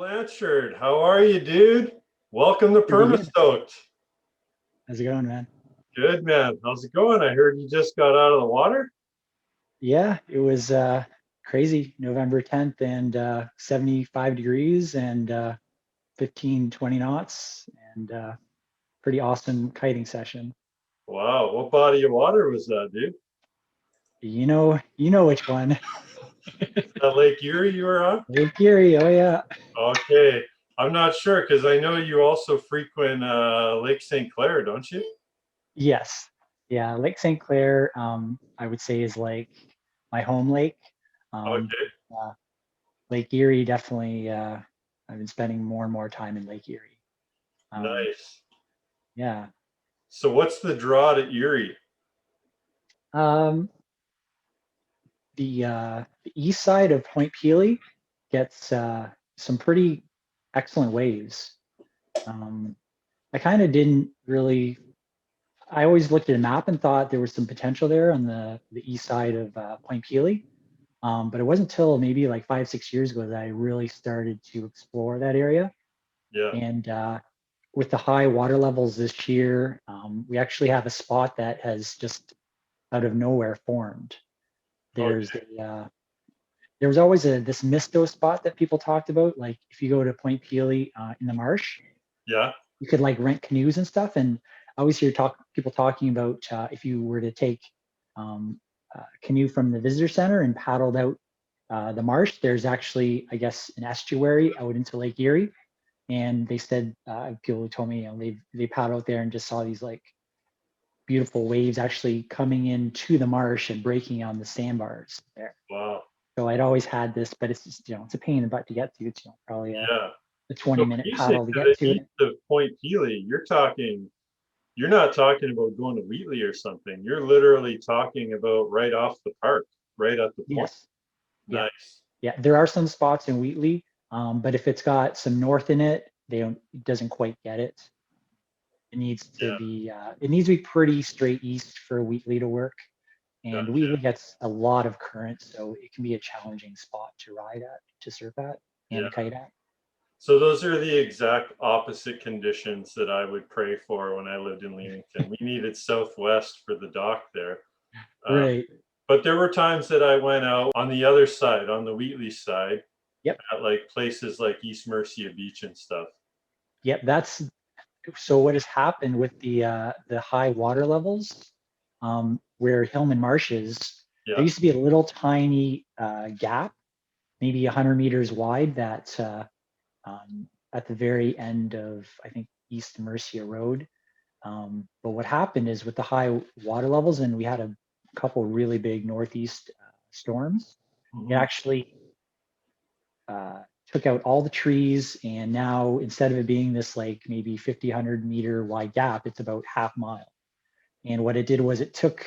Blanchard, how are you, dude? Welcome to Pretty good. Permastoked. How's it going, man? Good, man. How's it going? I heard you just got out of the water. Yeah, it was crazy. November 10th and 75 degrees and 15, 20 knots and pretty awesome kiting session. Wow, what body of water was that, dude? You know which one. That Lake Erie you were on? Lake Erie. Oh yeah. Okay, I'm not sure because I know you also frequent Lake St. Clair, don't you? Yes. Yeah, Lake St. Clair, I would say is like my home lake. Um, Okay, uh, Lake Erie definitely I've been spending more and more time in Lake Erie. Um, nice. yeah. So what's the draw to Erie? Um, the east side of Point Pelee gets some pretty excellent waves. Um, I kind of didn't really. I always looked at a map and thought there was some potential there on the east side of Point Pelee, but it wasn't until maybe like 5, 6 years ago that I really started to explore that area. Yeah, And with the high water levels this year, we actually have a spot that has just out of nowhere formed. There's okay, the there was always this misto spot that people talked about. Like if you go to Point Pelee in the marsh, yeah, you could like rent canoes and stuff. And I always hear people talking about if you were to take a canoe from the visitor center and paddled out the marsh, there's actually, I guess, an estuary out into Lake Erie. And they said people told me they paddled out there and just saw these like beautiful waves actually coming into the marsh and breaking on the sandbars there. wow, So I'd always had this, but it's just, it's a pain in the butt to get to. It's, probably yeah. a So 20-minute when you say paddle to to the get to east it. of Point Pelee, you're not talking about going to Wheatley or something. You're literally talking about right off the park, right at the point. Yes. Yeah. Nice. Yeah. There are some spots in Wheatley, but if it's got some north in it, it doesn't quite get it. Yeah. It needs to be pretty straight east for Wheatley to work. And Gotcha. Wheatley gets a lot of current, so it can be a challenging spot to ride at, to surf at, and to Yeah. kite at. So those are the exact opposite conditions that I would pray for when I lived in Leamington. We needed southwest for the dock there. Uh, Right. but there were times that I went out on the other side, on the Wheatley side, Yep. at like places like East Mercia Beach and stuff. Yep. That's so what has happened with the high water levels, where Hillman Marsh is, there Yeah. used to be a little tiny gap, maybe 100 meters wide, that at the very end of, I think, East Mercia Road. But what happened is with the high water levels, and we had a couple really big northeast storms, it Hmm. actually took out all the trees. And now instead of it being this like maybe 50, 100 meter wide gap, it's about half mile. And what it did was it took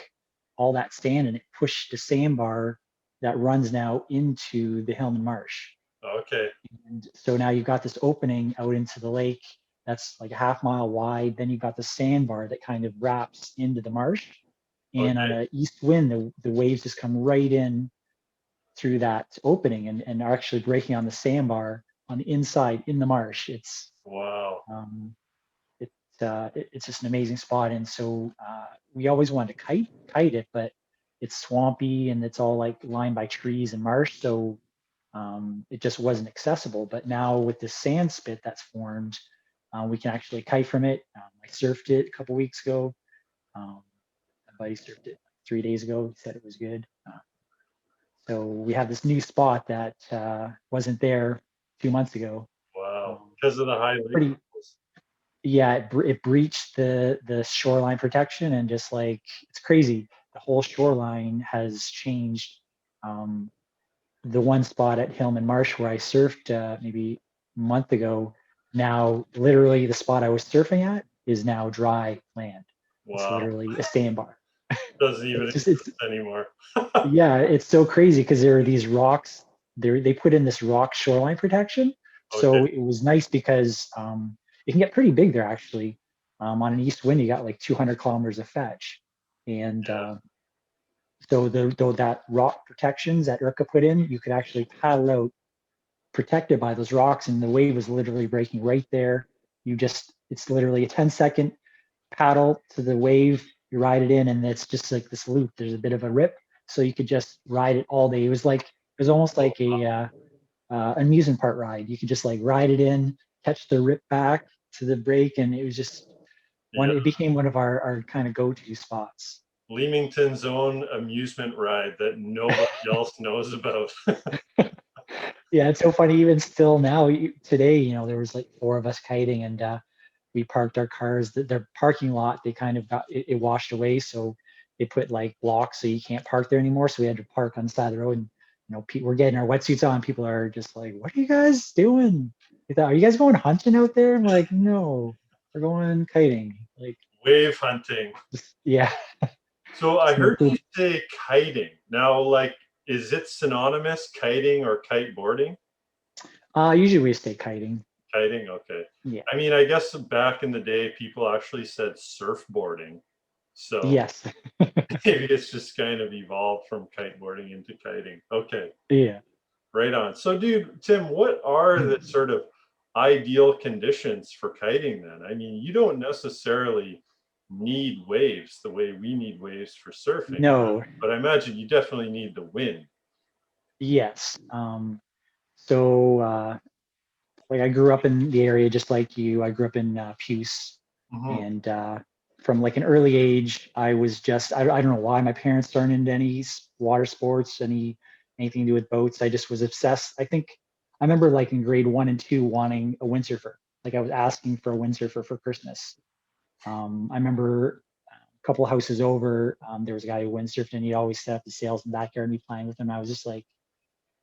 all that sand and it pushed the sandbar that runs now into the Hillman Marsh. Okay. And so now you've got this opening out into the lake that's like a half mile wide. Then you've got the sandbar that kind of wraps into the marsh. And on Okay. a east wind, the waves just come right in through that opening and are actually breaking on the sandbar on the inside in the marsh. Wow. Um, it's just an amazing spot. And so we always wanted to kite it, but it's swampy and it's all like lined by trees and marsh. So it just wasn't accessible. But now with the sand spit that's formed, we can actually kite from it. I surfed it a couple weeks ago. Um, my buddy surfed it 3 days ago. He said it was good. So we have this new spot that wasn't there 2 months ago. Wow. Um, Because of the high lake Pretty, levels. yeah, it breached the shoreline protection, and just like it's crazy. The whole shoreline has changed. Um, the one spot at Hillman Marsh where I surfed maybe a month ago, now literally the spot I was surfing at is now dry land. It's Wow. literally a sandbar. Doesn't even It's exist anymore. yeah, it's so crazy because there are these rocks. They put in this rock shoreline protection, Okay. so it was nice because it can get pretty big there actually. On an east wind, you got like 200 kilometers of fetch, and Yeah. so though that rock protections that IRCA put in, you could actually paddle out protected by those rocks, and the wave was literally breaking right there. It's literally a 10-second paddle to the wave, you ride it in, and it's just like this loop. There's a bit of a rip, so you could just ride it all day. It was almost like a amusement park ride. You could just like ride it in, catch the rip back to the break, and it was just it became one of our kind of go-to spots. Leamington's own amusement ride that nobody else knows about. Yeah, it's so funny. Even still now, today, there was like 4 of us kiting, and we parked our cars. Their parking lot, they kind of got it washed away, so they put like blocks so you can't park there anymore. So we had to park on the side of the road, and we're getting our wetsuits on. People are just like, "What are you guys doing? Are you guys going hunting out there?" I'm like, "No, we're going kiting." Like wave hunting. Yeah. So I heard you say kiting. Now, like, is it synonymous, kiting or kiteboarding? Usually we say kiting. Kiting, okay. Yeah. I mean, I guess back in the day, people actually said surfboarding. So yes, maybe it's just kind of evolved from kiteboarding into kiting. Okay. Yeah. Right on. So, dude, Tim, what are the sort of ideal conditions for kiting then? I mean, you don't necessarily need waves the way we need waves for surfing. No. But I imagine you definitely need the wind. Yes. So like I grew up in the area just like you. I grew up in Puce, and from like an early age, I was just I don't know why my parents aren't into any water sports, anything to do with boats. I just was obsessed. I think I remember like in grade 1 and 2 wanting a windsurfer. Like I was asking for a windsurfer for Christmas. I remember a couple of houses over, there was a guy who windsurfed, and he'd always set up the sails in the backyard and be playing with them. I was just like,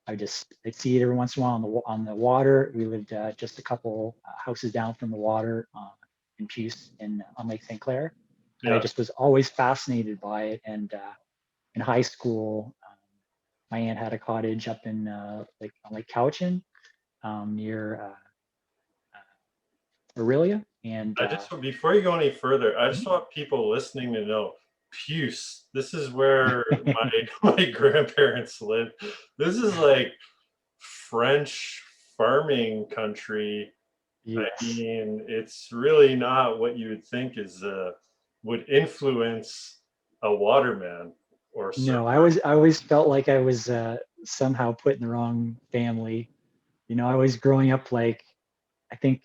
I'd see it every once in a while on the water. We lived just a couple houses down from the water in Puce on Lake St. Clair. And I just was always fascinated by it. And in high school, my aunt had a cottage up in on Lake Cowichan near Aurelia. And before you go any further, I just want people listening to know Puce. This is where my grandparents lived. This is like French farming country. Yes. I mean, it's really not what you would think would influence a waterman or surfer. No, I always felt like I was somehow put in the wrong family. I was growing up like, I think,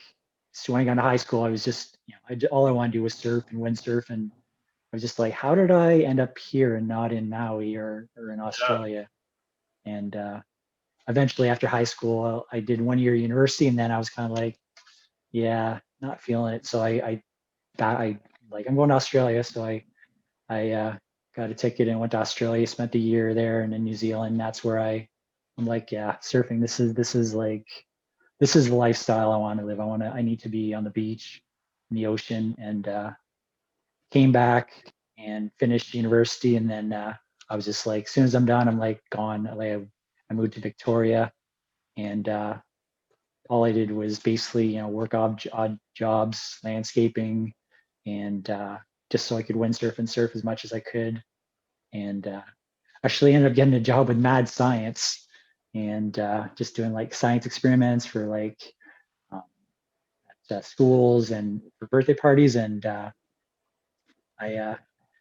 so when I got into high school, I was just, all I wanted to do was surf and windsurf, and I was just like, how did I end up here and not in Maui or in Australia? Yeah. And eventually, after high school, I did 1 year university, and then I was kind of like, yeah, not feeling it. So I'm going to Australia. So I got a ticket and went to Australia, spent a year there, and in New Zealand. That's where I'm like, yeah, surfing. This is the lifestyle I want to live. I need to be on the beach, in the ocean, and came back and finished university. And then I was just like, as soon as I'm done, I'm like gone. I moved to Victoria, and all I did was basically, work odd jobs, landscaping, and just so I could windsurf and surf as much as I could. And actually ended up getting a job with Mad Science, and just doing like science experiments for like at schools and for birthday parties. And I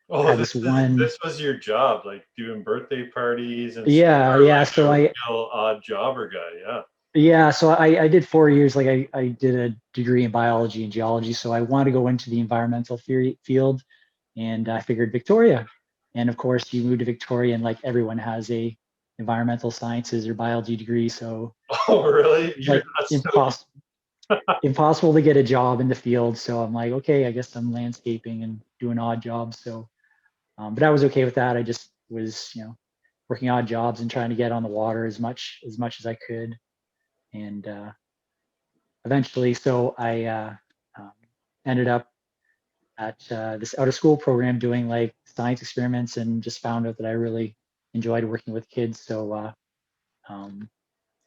had this was your job, like doing birthday parties and yeah. Like so I odd jobber guy. Yeah, so I did 4 years. Like I did a degree in biology and geology, so I wanted to go into the environmental theory field, and I figured Victoria. And of course, you move to Victoria, and like everyone has a environmental sciences or biology degree. So really, like impossible to get a job in the field. So I'm like, okay, I guess I'm landscaping and doing odd jobs. So, but I was okay with that. I just was, working odd jobs and trying to get on the water as much as I could. And eventually, so I ended up at this out of school program doing like science experiments, and just found out that I really enjoyed working with kids. So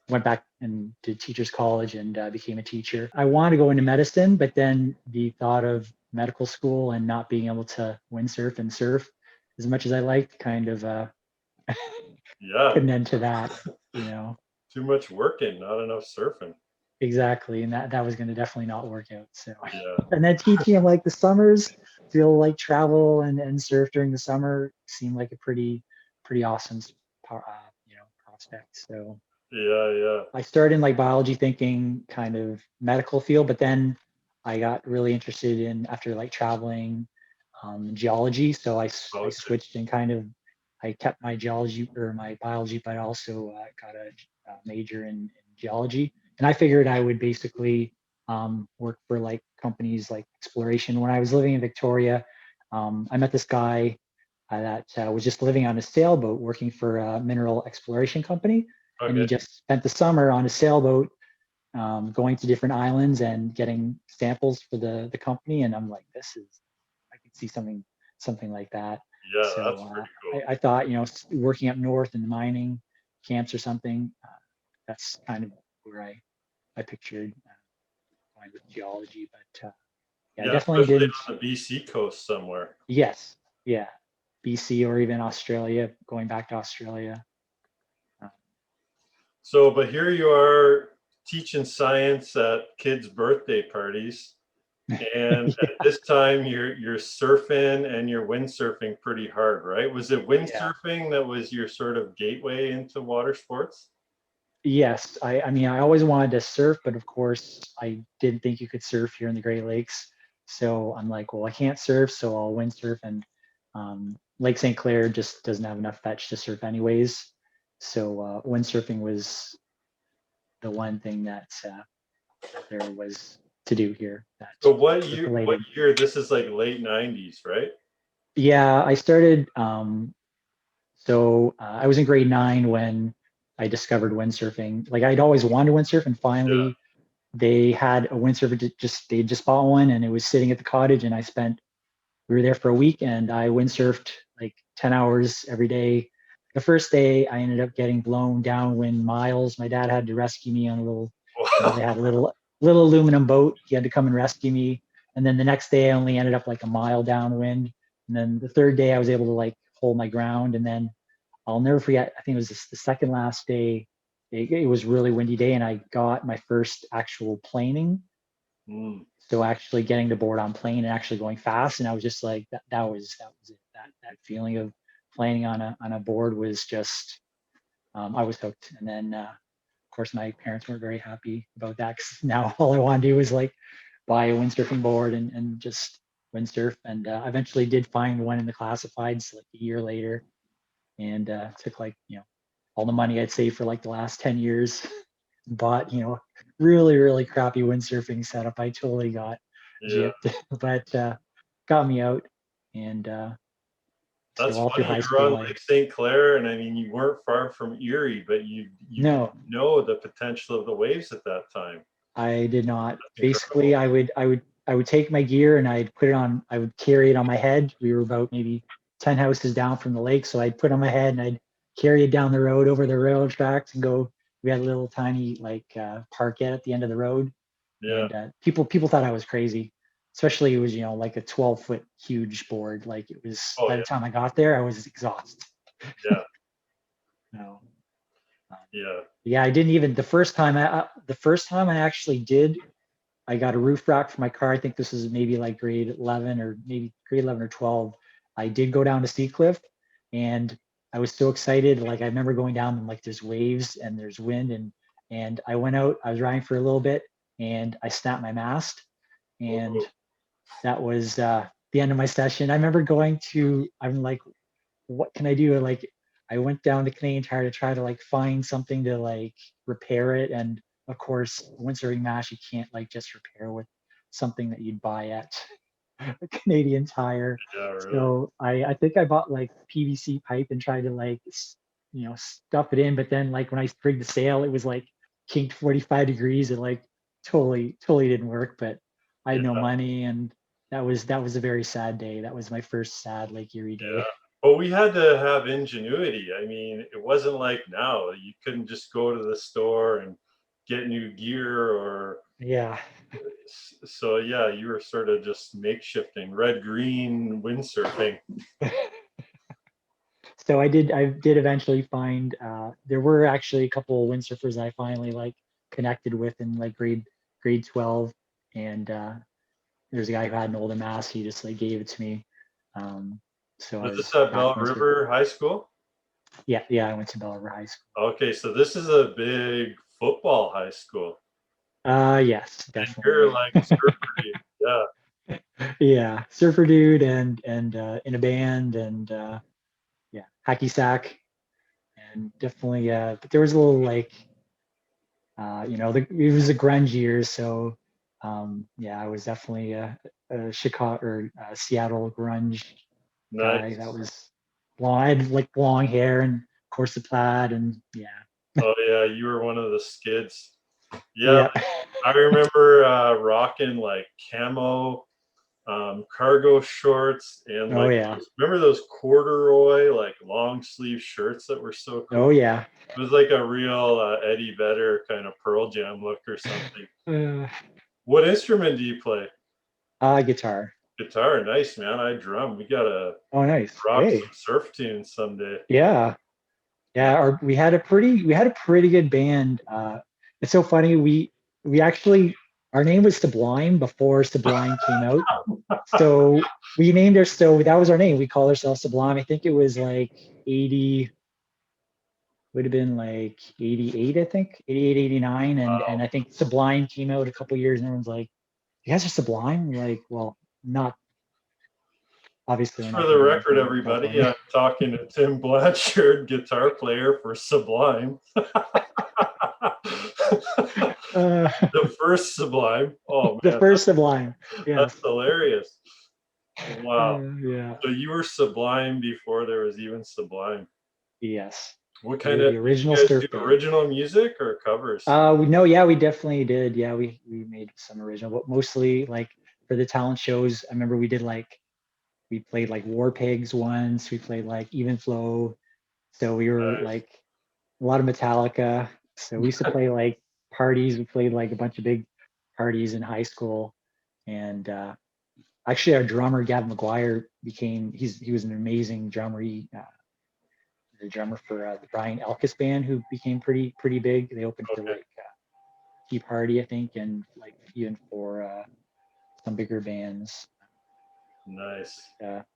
went back and did teachers college and became a teacher. I wanted to go into medicine, but then the thought of medical school and not being able to windsurf and surf as much as I liked kind of put an end to that, too much working, not enough surfing. Exactly, and that was going to definitely not work out. So, Yeah. and then teaching him like the summers, feel like travel and surf during the summer seemed like a pretty awesome, prospect. So Yeah. Yeah. I started in like biology, thinking kind of medical field, but then I got really interested in after like traveling geology. So I Okay. switched and kind of I kept my geology or my biology, but also got a major in geology. And I figured I would basically work for like companies like exploration. When I was living in Victoria, I met this guy that was just living on a sailboat working for a mineral exploration company. And he Okay. just spent the summer on a sailboat going to different islands and getting samples for the company. And I'm like, I could see something like that. Yeah, that's So pretty cool. I thought, working up north in the mining camps or something, that's kind of where I pictured going with geology. But yeah, I Yeah, definitely especially didn't. on the BC coast somewhere. Yes, yeah, BC or even Australia, going back to Australia. Uh, So, but here you are teaching science at kids' birthday parties, and at yeah, this time you're surfing and you're windsurfing pretty hard, right? Was it yeah. windsurfing that was your sort of gateway into water sports? Yes, I mean, I always wanted to surf, but of course, I didn't think you could surf here in the Great Lakes. So I'm like, well, I can't surf, so I'll windsurf. And Lake St. Clair just doesn't have enough fetch to surf, anyways. So windsurfing was the one thing that there was to do here that So what year? What percolated. year? This is like late '90s, right? Yeah, I started. I was in grade 9 when I discovered windsurfing. Like I'd always wanted to windsurf, and Yeah. finally they had a windsurfer. They just bought one, and it was sitting at the cottage. And we were there for a week, and I windsurfed like 10 hours every day. The first day, I ended up getting blown downwind miles. My dad had to rescue me on a little, Wow. they had a little aluminum boat. He had to come and rescue me. And then the next day, I only ended up like a mile downwind. And then the third day, I was able to like hold my ground. And then I'll never forget. I think it was the second last day. It was really windy day, and I got my first actual planing. Mm. So actually getting to board on plane and actually going fast, and I was just like that was it. That feeling of planing on a board was just I was hooked. And then of course my parents weren't very happy about that, because now all I want to do is like buy a windsurfing board and just windsurf. And eventually did find one in the classifieds like a year later, and took like all the money I'd saved for like the last 10 years, bought really crappy windsurfing setup. I totally got Yeah. gypped, but got me out. And so That's all through funny. high You're school, on I Lake St. Clair, and I mean, you weren't far from Erie, but you didn't no, know the potential of the waves at that time. I did not. That's Basically, incredible. I would take my gear and I'd put it on. I would carry it on my head. We were about maybe 10 houses down from the lake, so I'd put it on my head and I'd carry it down the road over the railroad tracks and go. We had a little tiny like parkette at the end of the road, Yeah. and people thought I was crazy. Especially it was like a 12-foot huge board. Like it was, Oh by the yeah. time I got there, I was exhausted. Yeah. No. Um, Yeah. yeah, I didn't even the first time I actually did. I got a roof rack for my car. I think this is maybe like grade 11 or maybe grade 11 or 12. I did go down to Seacliff, and I was so excited. Like I remember going down and like there's waves and there's wind, and I went out. I was riding for a little bit, and I snapped my mast, and Oh, that was the end of my session. I remember I'm like, what can I do? Like, I went down to Canadian Tire to try to like find something to like repair it. And of course, windsurfing mash, you can't like just repair with something that you'd buy at a Canadian Tire. yeah. Really. So I think I bought like PVC pipe and tried to like, stuff it in. But then like when I rigged the sail, it was like kinked 45 degrees. It like totally didn't work, but I had no Yeah. money. And that was a very sad day. That was my first sad Lake Erie Yeah. day. But we had to have ingenuity. I mean, it wasn't like now. You couldn't just go to the store and get new gear or Yeah. so yeah, you were sort of just makeshifting, red green windsurfing. So I did eventually find, there were actually a couple of windsurfers that I finally like connected with in like grade 12. And there's a guy who had an older mass. He just like gave it to me. Um, so I Was this was at back Bell windsurfing. River High School? Yeah, yeah, I went to Bell River High School. Okay, so this is a big football high school. Yes, And you're definitely. like a surfer dude. Yeah. Yeah, surfer dude and in a band and yeah, hacky sack and definitely but there was a little like it was a grunge years, so yeah, I was definitely a Chicago or Seattle grunge guy. That Nice. was long. I had like long hair and of course the plaid and yeah. Oh yeah, you were one of the skids. Yeah, Yeah. I remember rocking like camo cargo shorts and Oh like yeah. remember those corduroy like long sleeve shirts that were so cool. Oh yeah. It was like a real Eddie Vedder kind of Pearl Jam look or something. Uh, What instrument do you play? Guitar. Guitar, nice man. I drum. We gotta Oh nice. rock some Hey. surf tunes someday. Yeah. Yeah, we had a pretty good band. It's so funny. We actually our name was Sublime before Sublime came out. So we named our so that was our name. We called ourselves Sublime. I think it was like 80, would have been like 88, I think, 88, 89. And I think Sublime came out a couple years and everyone's like, you guys are Sublime? We're like, well, not obviously we're For not the gonna be in record, everybody, California. I'm talking to Tim Blanchard, guitar player for Sublime. Uh, The first Sublime. Oh the man, first Sublime. that's Yes. hilarious. Wow. Yeah. So you were Sublime before there was even Sublime. Yes. What We kind were of the did original you guys do surf band. original music or covers? We no, yeah, we definitely did. Yeah, we made some original, but mostly like for the talent shows. I remember we played like War Pigs once. We played like Even Flow. So we were Nice. like a lot of Metallica. So we used to play like parties. We played like a bunch of big parties in high school. And actually, our drummer Gavin McGuire he was an amazing drummer. He the drummer for the Brian Elkis band, who became pretty big. They opened for Okay. like Tea Party, I think, and like even for some bigger bands. Nice.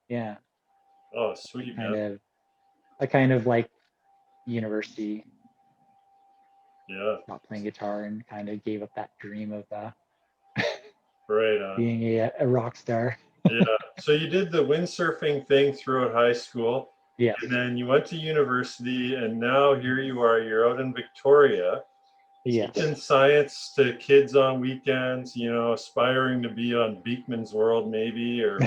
Yeah, Oh, sweet man. kind of I kind of like university, Yeah. stopped playing guitar and kind of gave up that dream of Right on. being a rock star. Yeah. So you did the windsurfing thing throughout high school, Yes, and then you went to university, and now here you are. You're out in Victoria, yes, teaching science to kids on weekends. Aspiring to be on Beekman's World, maybe, or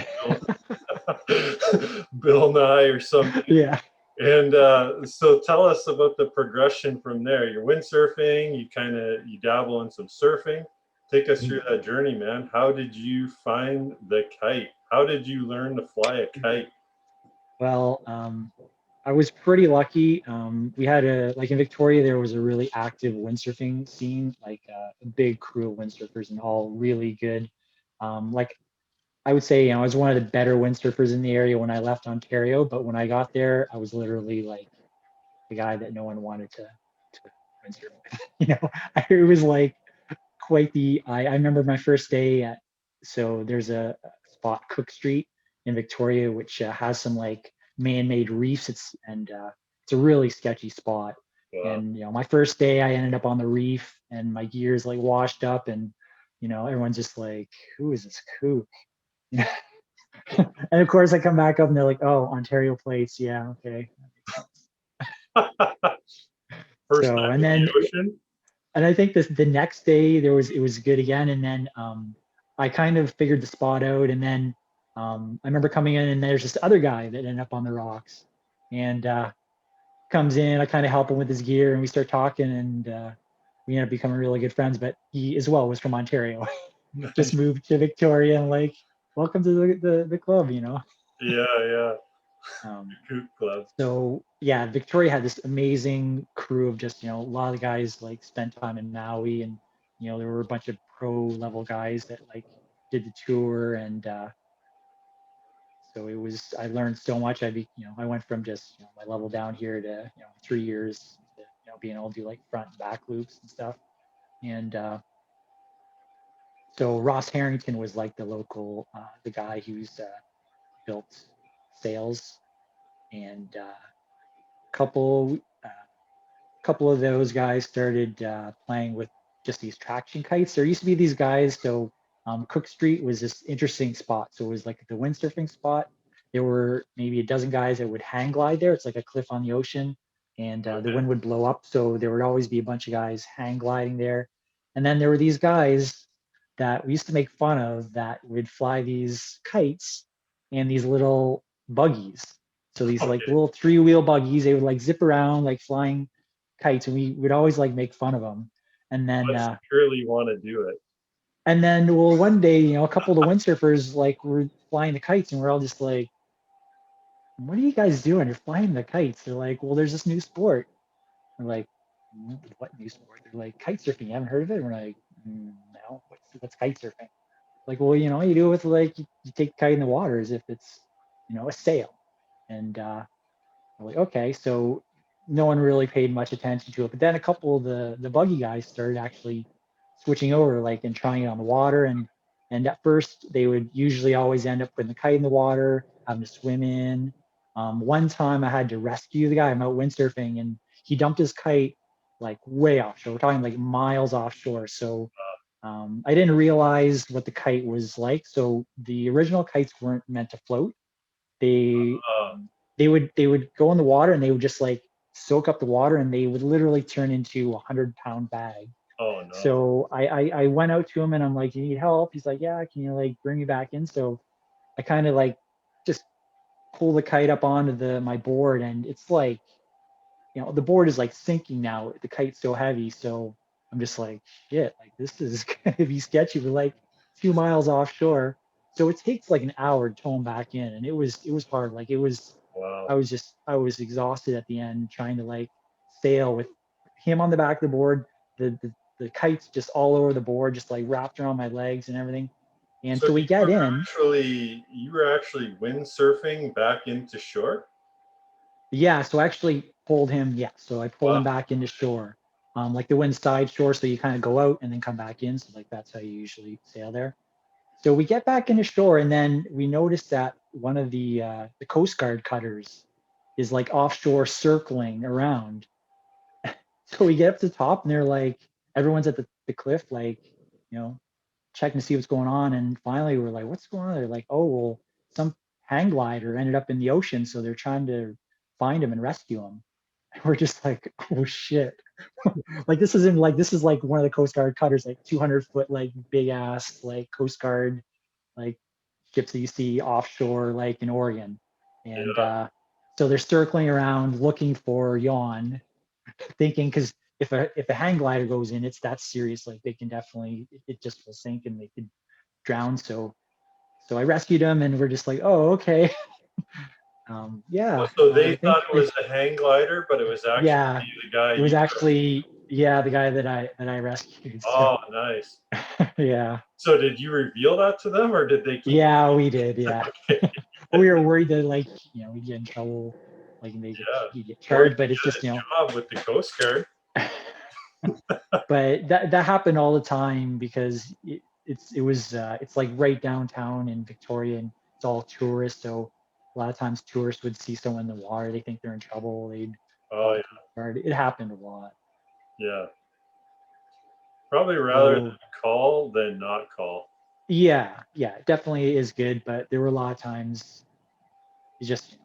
Bill Nye or something. yeah. And so tell us about the progression from there. You're windsurfing, you dabble in some surfing. Take us through that journey, man. How did you find the kite? How did you learn to fly a kite? Well, I was pretty lucky. We had like in Victoria, there was a really active windsurfing scene, like a big crew of windsurfers and all really good. Like I would say, I was one of the better windsurfers in the area when I left Ontario, but when I got there, I was literally like the guy that no one wanted to windsurf with. It was like quite I remember my first day so there's a spot, Cook Street in Victoria, which has some like man-made reefs. It's a really sketchy spot. Wow. And my first day, I ended up on the reef, and my gear's like washed up, and everyone's just like, "Who is this kook?" And of course, I come back up, and they're like, "Oh, Ontario plates, yeah, okay, that makes sense." First So, time and in the then ocean? and I think the next day it was good again, and then I kind of figured the spot out, and then I remember coming in, and there's this other guy that ended up on the rocks, and comes in. I kind of help him with his gear, and we start talking, and we end up becoming really good friends. But he as well was from Ontario, just Nice. moved to Victoria, and like, welcome to the club. Yeah, yeah. Um, Kook Club. so yeah, Victoria had this amazing crew of just a lot of the guys like spent time in Maui, and there were a bunch of pro level guys that like did the tour, and So I learned so much. I went from just, my level down here to, 3 years to, being able to do like front and back loops and stuff. And so Ross Harrington was like the guy who's built sails, and couple uh, couple of those guys started playing with just these traction kites. There used to be these guys. So Cook Street was this interesting spot. So it was like the windsurfing spot. There were maybe a dozen guys that would hang glide there. It's like a cliff on the ocean, and the Okay. wind would blow up. So there would always be a bunch of guys hang gliding there. And then there were these guys that we used to make fun of that would fly these kites and these little buggies. So these like Okay. little three-wheel buggies, they would like zip around like flying kites, and we would always like make fun of them. And then I secretly want to do it. well, one day, a couple of the windsurfers like were flying the kites, and we're all just like, "What are you guys doing? You're flying the kites." They're like, "Well, there's this new sport." We're like, "What new sport?" They're like, "Kite surfing. You haven't heard of it?" We're like, "No. What's kite surfing?" Like, well, you do it with like you take the kite in the water as if it's a sail, and I'm like, okay, so no one really paid much attention to it. But then a couple of the buggy guys started actually switching over, like, and trying it on the water. And at first they would usually always end up putting the kite in the water, having to swim in. One time I had to rescue the guy. I'm out windsurfing, and he dumped his kite like way offshore. We're talking like miles offshore. So I didn't realize what the kite was like. So the original kites weren't meant to float. They Uh, they would go in the water, and they would just like soak up the water, and they would literally turn into 100-pound bag. oh no. So I went out to him, and I'm like, "You need help?" He's like, "Yeah, can you like bring me back in?" So I kind of like just pull the kite up onto the my board, and it's like, the board is like sinking now. The kite's so heavy. So I'm just like, shit, like this is gonna be sketchy. We're like 2 miles offshore. So it takes like an hour to tow him back in. And it was hard. Like Wow. I was exhausted at the end trying to like sail with him on the back of the board, the kites just all over the board, just like wrapped around my legs and everything. And So so we get in. you were actually windsurfing back into shore? Yeah, so I actually pulled him. Yeah, so I pulled him Wow. back into shore, like the wind side shore. So you kind of go out and then come back in. So like that's how you usually sail there. So we get back into shore, and then we notice that one of the Coast Guard cutters is like offshore circling around. So we get up to the top, and they're like, everyone's at the cliff, like, you know, checking to see what's going on. And finally, we're like, "What's going on?" They're like, "Oh, well, some hang glider ended up in the ocean, so they're trying to find him and rescue him." And we're just like, "Oh shit!" Like this is like one of the Coast Guard cutters, like 200-foot, like big ass, like Coast Guard, like ships that you see offshore, like in Oregon. And Yeah. so they're circling around looking for yawn, thinking, because if a hang glider goes in, it's that serious. Like they can definitely, it just will sink and they could drown. So I rescued him, and we're just like, "Oh, okay." Oh, Yeah, so I they think thought it was a hang glider, but it was actually yeah, the guy it was you actually, yeah, the guy that I rescued. So Oh, nice. yeah, So did you reveal that to them or did they keep yeah, we did, yeah. okay. We were worried that like we'd get in trouble, like Yeah. he'd get Or you charged, but it's did just his job with the Coast Guard. but that happened all the time because it's like right downtown in Victoria, and it's all tourists. So a lot of times tourists would see someone in the water, they think they're in trouble, they'd call Oh the Coast Guard. It happened a lot. yeah. Yeah. Probably rather than So call than not call. yeah, yeah, it definitely is good, but there were a lot of times it's just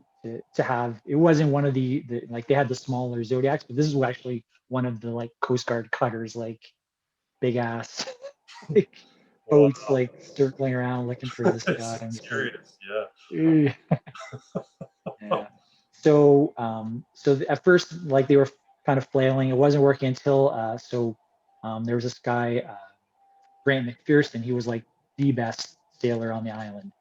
to have, it wasn't one of the like they had the smaller Zodiacs, but this is actually one of the like Coast Guard cutters, like big ass like Wow. boats like circling around looking for this guy. It's I'm just like, serious. Yeah. "Ugh." Yeah. So at first, like they were kind of flailing. It wasn't working until there was this guy, Grant McPherson. He was like the best sailor on the island,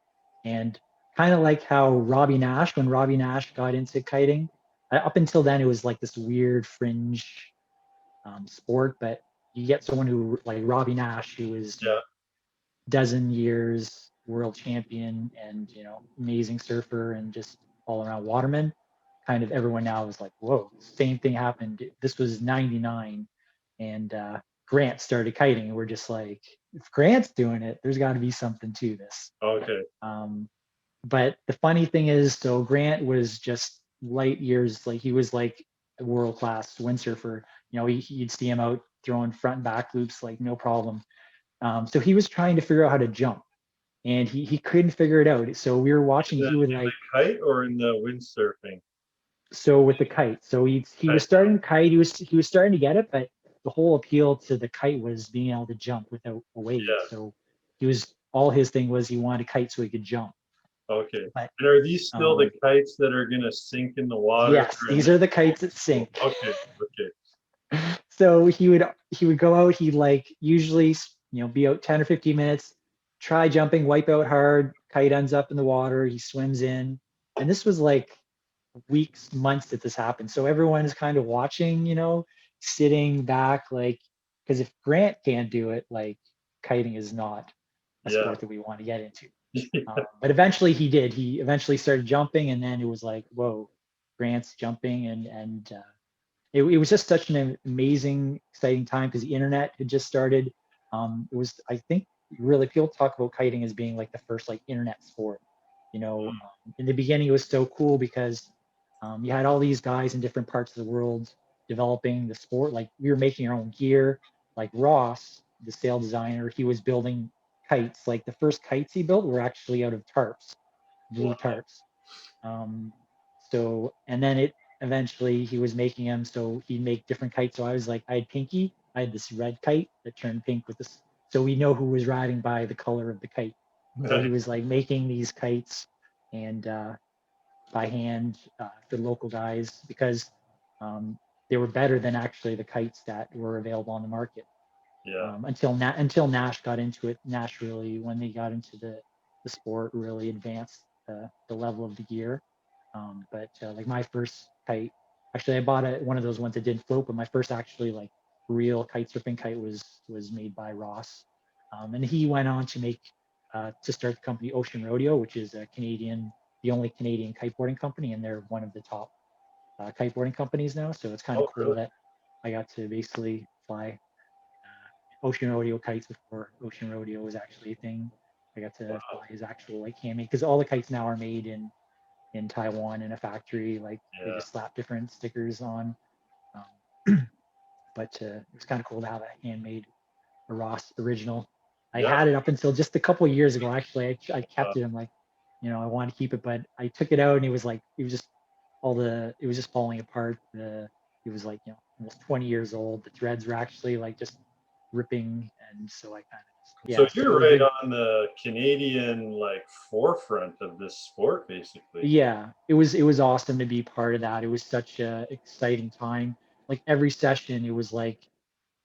and kind of like how Robbie Nash, when Robbie Nash got into kiting, up until then it was like this weird fringe sport. But you get someone who like Robbie Nash, who was Yeah. dozen years world champion and, amazing surfer and just all around waterman. Kind of everyone now was like, whoa, same thing happened. This was 99 and Grant started kiting. And we're just like, if Grant's doing it, there's got to be something to this. Okay. But the funny thing is, so Grant was just light years, like he was like a world class windsurfer. You'd see him out throwing front and back loops, like no problem. So he was trying to figure out how to jump and he couldn't figure it out. So we were watching, he would In like, the kite or in the windsurfing? so with the kite. So he was starting to kite, he was starting to get it, but the whole appeal to the kite was being able to jump without a wave. Yeah. So all his thing was he wanted to kite so he could jump. Okay. But, and are these still the kites that are going to sink in the water? Yes, these are the kites that sink. Okay. Okay. So he would go out, he'd like usually, be out 10 or 15 minutes, try jumping, wipe out hard, kite ends up in the water, he swims in. And this was like weeks, months that this happened. So everyone is kind of watching, sitting back, like, because if Grant can't do it, like kiting is not a sport that we want to get into. But eventually he did. He eventually started jumping, and then it was like, whoa, Grant's jumping, and it was just such an amazing, exciting time because the internet had just started. It was, I think, really people talk about kiting as being like the first like internet sport. In the beginning it was so cool because you had all these guys in different parts of the world developing the sport. Like we were making our own gear. Like Ross, the sail designer, he was building kites. Like the first kites he built were actually out of tarps, blue tarps. And then eventually he was making them, so he'd make different kites. So I was like, I had Pinky, I had this red kite that turned pink with this, so we know who was riding by the color of the kite. So he was like making these kites and by hand for local guys because they were better than actually the kites that were available on the market. Yeah. Until Nash got into it. Nash really, when they got into the sport, really advanced the level of the gear. But like my first kite, actually I bought one of those ones that didn't float, but my first actually like real kite surfing kite was made by Ross. And he went on to make to start the company Ocean Rodeo, which is the only Canadian kiteboarding company, and they're one of the top kiteboarding companies now. So it's kind of cool that I got to basically fly Ocean Rodeo kites before Ocean Rodeo was actually a thing. I got to fly his actual like handmade, because all the kites now are made in Taiwan in a factory. Like they just slap different stickers on. But it was kind of cool to have a handmade Ross original. I had it up until just a couple of years ago. Actually, I kept it. I'm like, I wanted to keep it, but I took it out and it was just falling apart. It was like, almost 20 years old. The threads were actually like just ripping, and so I kind of So you're right on the Canadian like forefront of this sport, basically. Yeah, it was awesome to be part of that. It was such a exciting time. Like every session, it was like,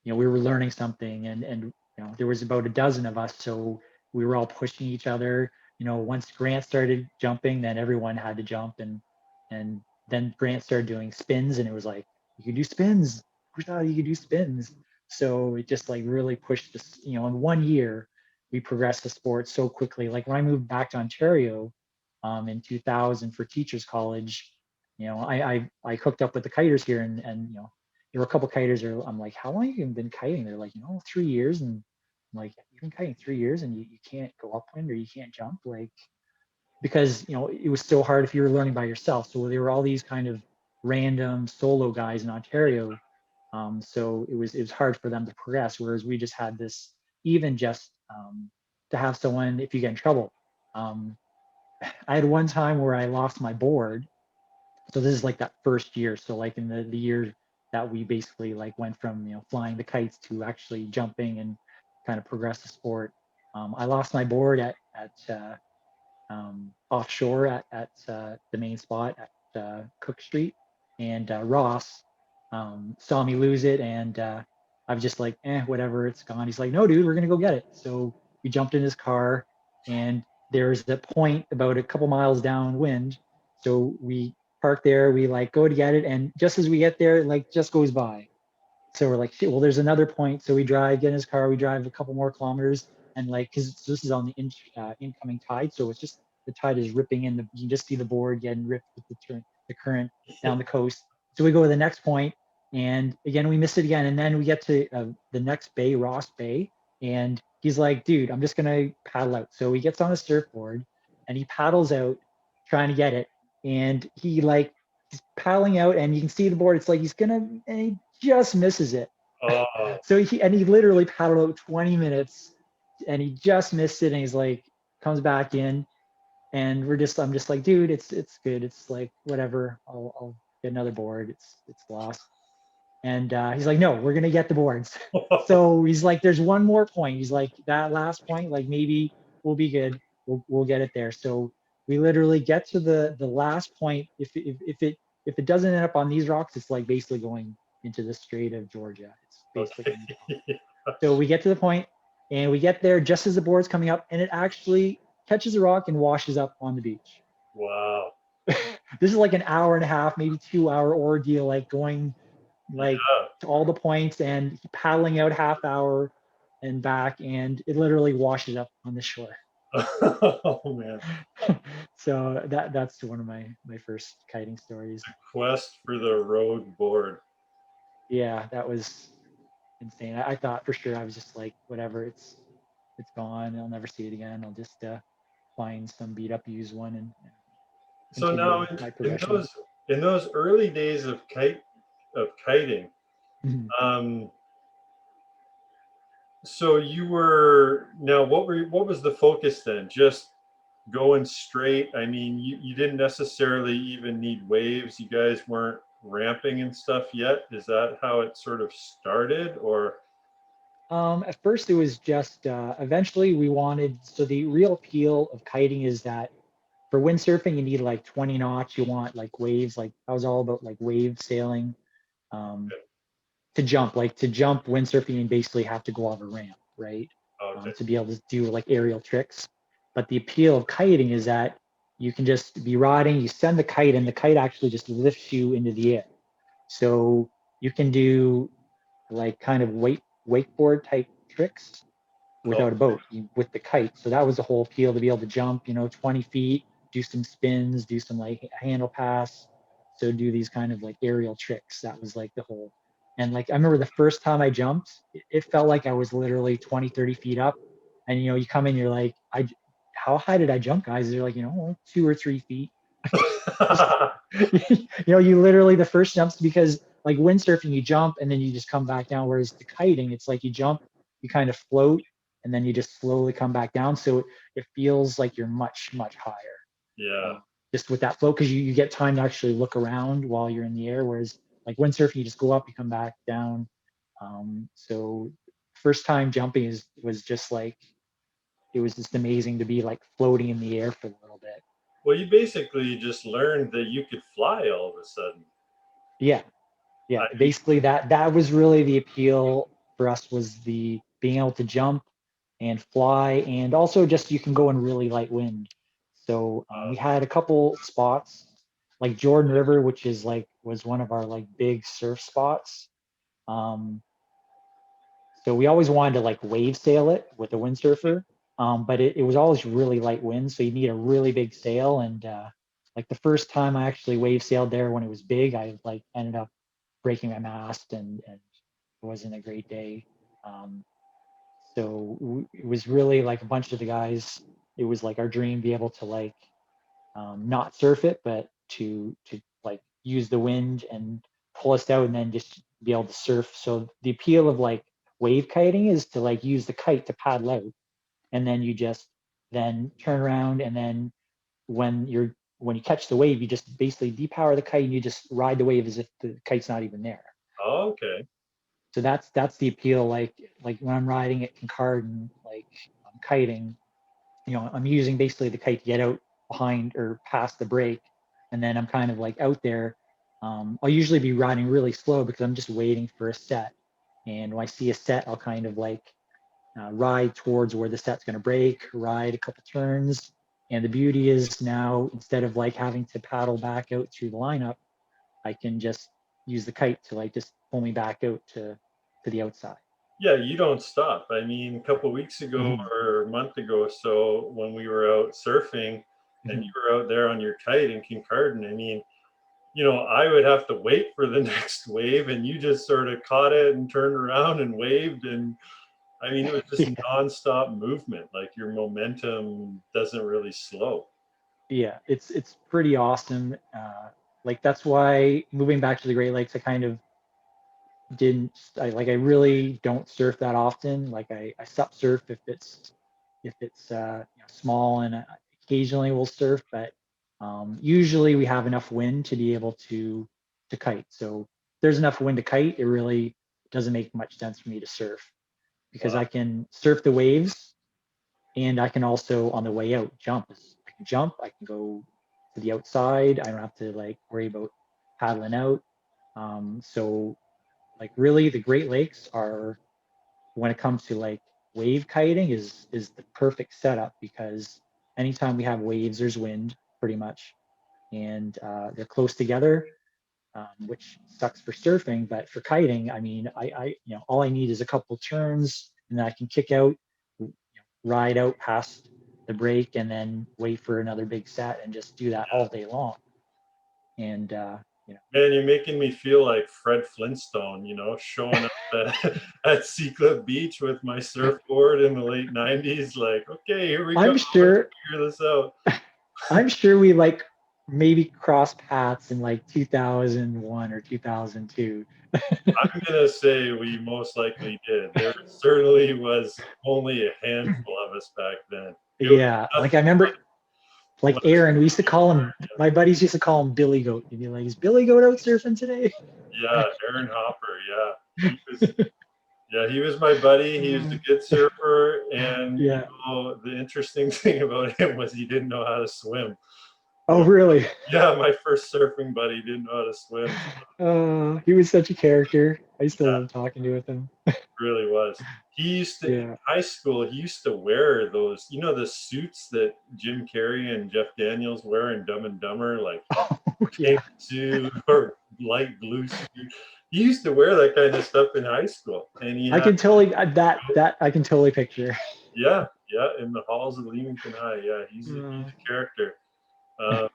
we were learning something, and there was about a dozen of us, so we were all pushing each other. Once Grant started jumping, then everyone had to jump, and then Grant started doing spins, and it was like, you could do spins. Who thought you could do spins? So it just like really pushed this. In 1 year, we progressed the sport so quickly. Like when I moved back to Ontario, in 2000 for teachers college, I hooked up with the kiters here, and there were a couple kiters. I'm like, how long have you been kiting? They're like, 3 years. And I'm like, you've been kiting 3 years and you can't go upwind or you can't jump? Like, because, it was so hard if you were learning by yourself. So there were all these kind of random solo guys in Ontario. So it was hard for them to progress. Whereas we just had this, even just to have someone, if you get in trouble. I had one time where I lost my board. So this is like that first year. So like in the year that we basically like went from flying the kites to actually jumping and kind of progress the sport. I lost my board at offshore at the main spot at Cook Street, and Ross saw me lose it, and I was just like, whatever, it's gone. He's like, no, dude, we're gonna go get it. So we jumped in his car, and there's the point about a couple miles downwind. So we park there, we like go to get it, and just as we get there, it like just goes by. So we're like, shit, well, there's another point. So we get in his car, we drive a couple more kilometers, and like because this is on the incoming tide, so it's just the tide is ripping in. You can just see the board getting ripped with the current down the coast. So we go to the next point, and again we miss it again, and then we get to the next bay, Ross Bay, and he's like, "Dude, I'm just gonna paddle out." So he gets on a surfboard and he paddles out, trying to get it, and he's paddling out, and you can see the board. It's like he's gonna, and he just misses it. Oh, So he literally paddled out 20 minutes, and he just missed it, and he's like comes back in, and I'm just like, dude, it's good. It's like whatever. I'll get another board. It's lost. And he's like, no, we're gonna get the boards. So he's like, there's one more point. He's like, that last point, like maybe we'll be good. We'll get it there. So we literally get to the last point. If it doesn't end up on these rocks, it's like basically going into the Strait of Georgia. It's basically okay. going to be gone. So we get to the point, and we get there just as the board's coming up, and it actually catches a rock and washes up on the beach. Wow. This is like an hour and a half, maybe 2 hour ordeal, like going like Yeah. to all the points and paddling out half hour and back, and it literally washes up on the shore. Oh man. So that's one of my first kiting stories. Quest for the road board. Yeah, that was insane. I thought for sure, I was just like, whatever, it's gone. I'll never see it again. I'll just find some beat up used one and So continue now my in progression. those early days of kiting, Mhm. um, so you were now what was the focus then? Just going straight? I mean, you didn't necessarily even need waves. You guys weren't ramping and stuff yet. Is that how it sort of started, or? At first, it was just eventually we wanted. So the real appeal of kiting is that for windsurfing, you need like 20 knots. You want like waves. Like I was all about like wave sailing. Um, to jump windsurfing, you basically have to go off a ramp, right? Okay. To be able to do like aerial tricks. But the appeal of kiting is that you can just be riding. You send the kite, and the kite actually just lifts you into the air. So you can do like kind of wakeboard type tricks Oh, without a boat with the kite. So that was the whole appeal, to be able to jump, 20 feet, do some spins, do some like handle pass. So do these kind of like aerial tricks. That was like the whole. And like I remember the first time I jumped, it felt like I was literally 20, 30 feet up. And you come in, you're like, how high did I jump, guys? They're like, 2 or 3 feet. Just you literally the first jumps, because like windsurfing you jump and then you just come back down, whereas the kiting it's like you jump, you kind of float, and then you just slowly come back down, so it feels like you're much higher, yeah. uh, just with that flow, because you get time to actually look around while you're in the air, whereas like windsurfing you just go up, you come back down. So first time jumping was just like, it was just amazing to be like floating in the air for a little bit. Well, you basically just learned that you could fly all of a sudden. Yeah, yeah, I mean, basically that was really the appeal for us, was the being able to jump and fly, and also just you can go in really light wind. So we had a couple spots like Jordan River, which is like was one of our like big surf spots. um, so we always wanted to like wave sail it with a windsurfer, but it was always really light wind, so you need a really big sail. And like the first time I actually wave sailed there when it was big, I like ended up breaking my mast, and it wasn't a great day. Um, so it was really like a bunch of the guys. It was like our dream to be able to like not surf it, but to like use the wind and pull us out, and then just be able to surf. So the appeal of like wave kiting is to like use the kite to paddle out, and then you just then turn around, and then when you catch the wave, you just basically depower the kite and you just ride the wave as if the kite's not even there. okay. So that's the appeal. Like when I'm riding at Kincardine, like I'm kiting, I'm using basically the kite to get out behind or past the break, and then I'm kind of like out there. I'll usually be riding really slow because I'm just waiting for a set, and when I see a set, I'll kind of like ride towards where the set's going to break, ride a couple turns. And the beauty is now, instead of like having to paddle back out to the lineup, I can just use the kite to like just pull me back out to the outside. Yeah, you don't stop. I mean, a couple of weeks ago Mhm, or a month ago or so, when we were out surfing and you mhm. were out there on your kite in Kincardine, I mean, I would have to wait for the next wave, and you just sort of caught it and turned around and waved. And I mean, it was just Yeah, nonstop movement. Like your momentum doesn't really slow. yeah, it's pretty awesome. Like that's why moving back to the Great Lakes, I kind of I really don't surf that often. Like I sup surf if it's small, and occasionally we'll surf, but usually we have enough wind to be able to kite. So if there's enough wind to kite, it really doesn't make much sense for me to surf because Wow. I can surf the waves, and I can also on the way out jump. I can jump, I can go to the outside. I don't have to like worry about paddling out. So like really the Great Lakes are, when it comes to like wave kiting, is the perfect setup because anytime we have waves, there's wind pretty much, and they're close together, which sucks for surfing, but for kiting, I mean, all I need is a couple turns, and then I can kick out, ride out past the break, and then wait for another big set, and just do that all day long. And Man, you're making me feel like Fred Flintstone, showing up at Seacliff Beach with my surfboard in the late 90s. Like, okay, here we go. I'm Let's sure figure this out. I'm sure we like maybe crossed paths in like 2001 or 2002. I'm going to say we most likely did. There certainly was only a handful of us back then. It was Yeah, like I nothing remember, like like Aaron, we used to call him. My buddies used to call him Billy Goat. He'd be like, "Is Billy Goat out surfing today?" yeah, Aaron Hopper. Yeah. He was my buddy. He was a good surfer. And, Yeah. the interesting thing about him was he didn't know how to swim. Oh, really? Yeah, my first surfing buddy didn't know how to swim. He was such a character. I used to Yeah, love talking to with him. really was. He used to, in Yeah. high school, he used to wear those, the suits that Jim Carrey and Jeff Daniels wear in Dumb and Dumber, like Oh, pink yeah. suit or light blue suit. He used to wear that kind of stuff in high school. And he I had, can totally that I can totally picture. yeah, yeah, in the halls of Leamington High. Yeah, he's Uh, a character. Um,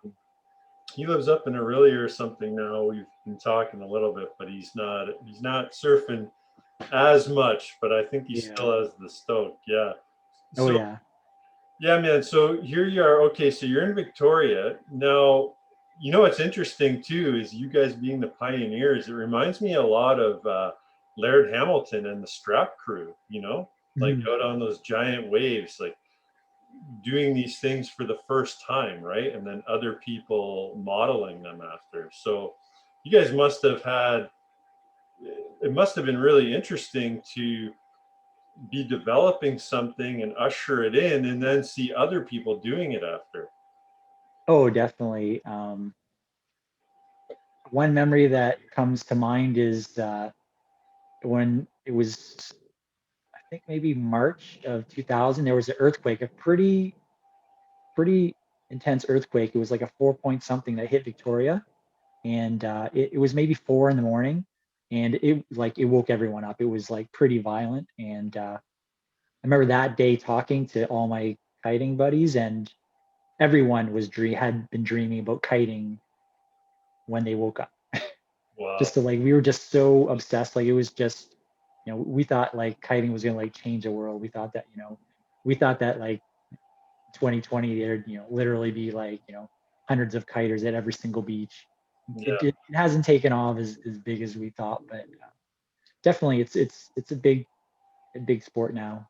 he lives up in Aurelia or something now. We've been talking a little bit, but he's not surfing as much, but I think he yeah. still has the stoke. Yeah. Oh, So yeah. yeah, man. So here you are. Okay, so you're in Victoria now. What's interesting too is you guys being the pioneers. It reminds me a lot of Laird Hamilton and the Strap Crew. Like Mhm. out on those giant waves, like doing these things for the first time, right? And then other people modeling them after. So you guys must have had. It must have been really interesting to be developing something and usher it in and then see other people doing it after. Oh, definitely. One memory that comes to mind is when it was, I think maybe March of 2000, there was an earthquake, a pretty intense earthquake. It was like a 4 point something that hit Victoria, and it was maybe 4 in the morning, and it woke everyone up. It was like pretty violent, and I remember that day talking to all my kiting buddies, and everyone had been dreaming about kiting when they woke up. Wow. Just to like, we were just so obsessed. Like it was just, we thought like kiting was gonna like change the world. We thought that like 2020 there'd literally be like hundreds of kiters at every single beach. Yeah. It hasn't taken off as big as we thought, but definitely it's a big sport now.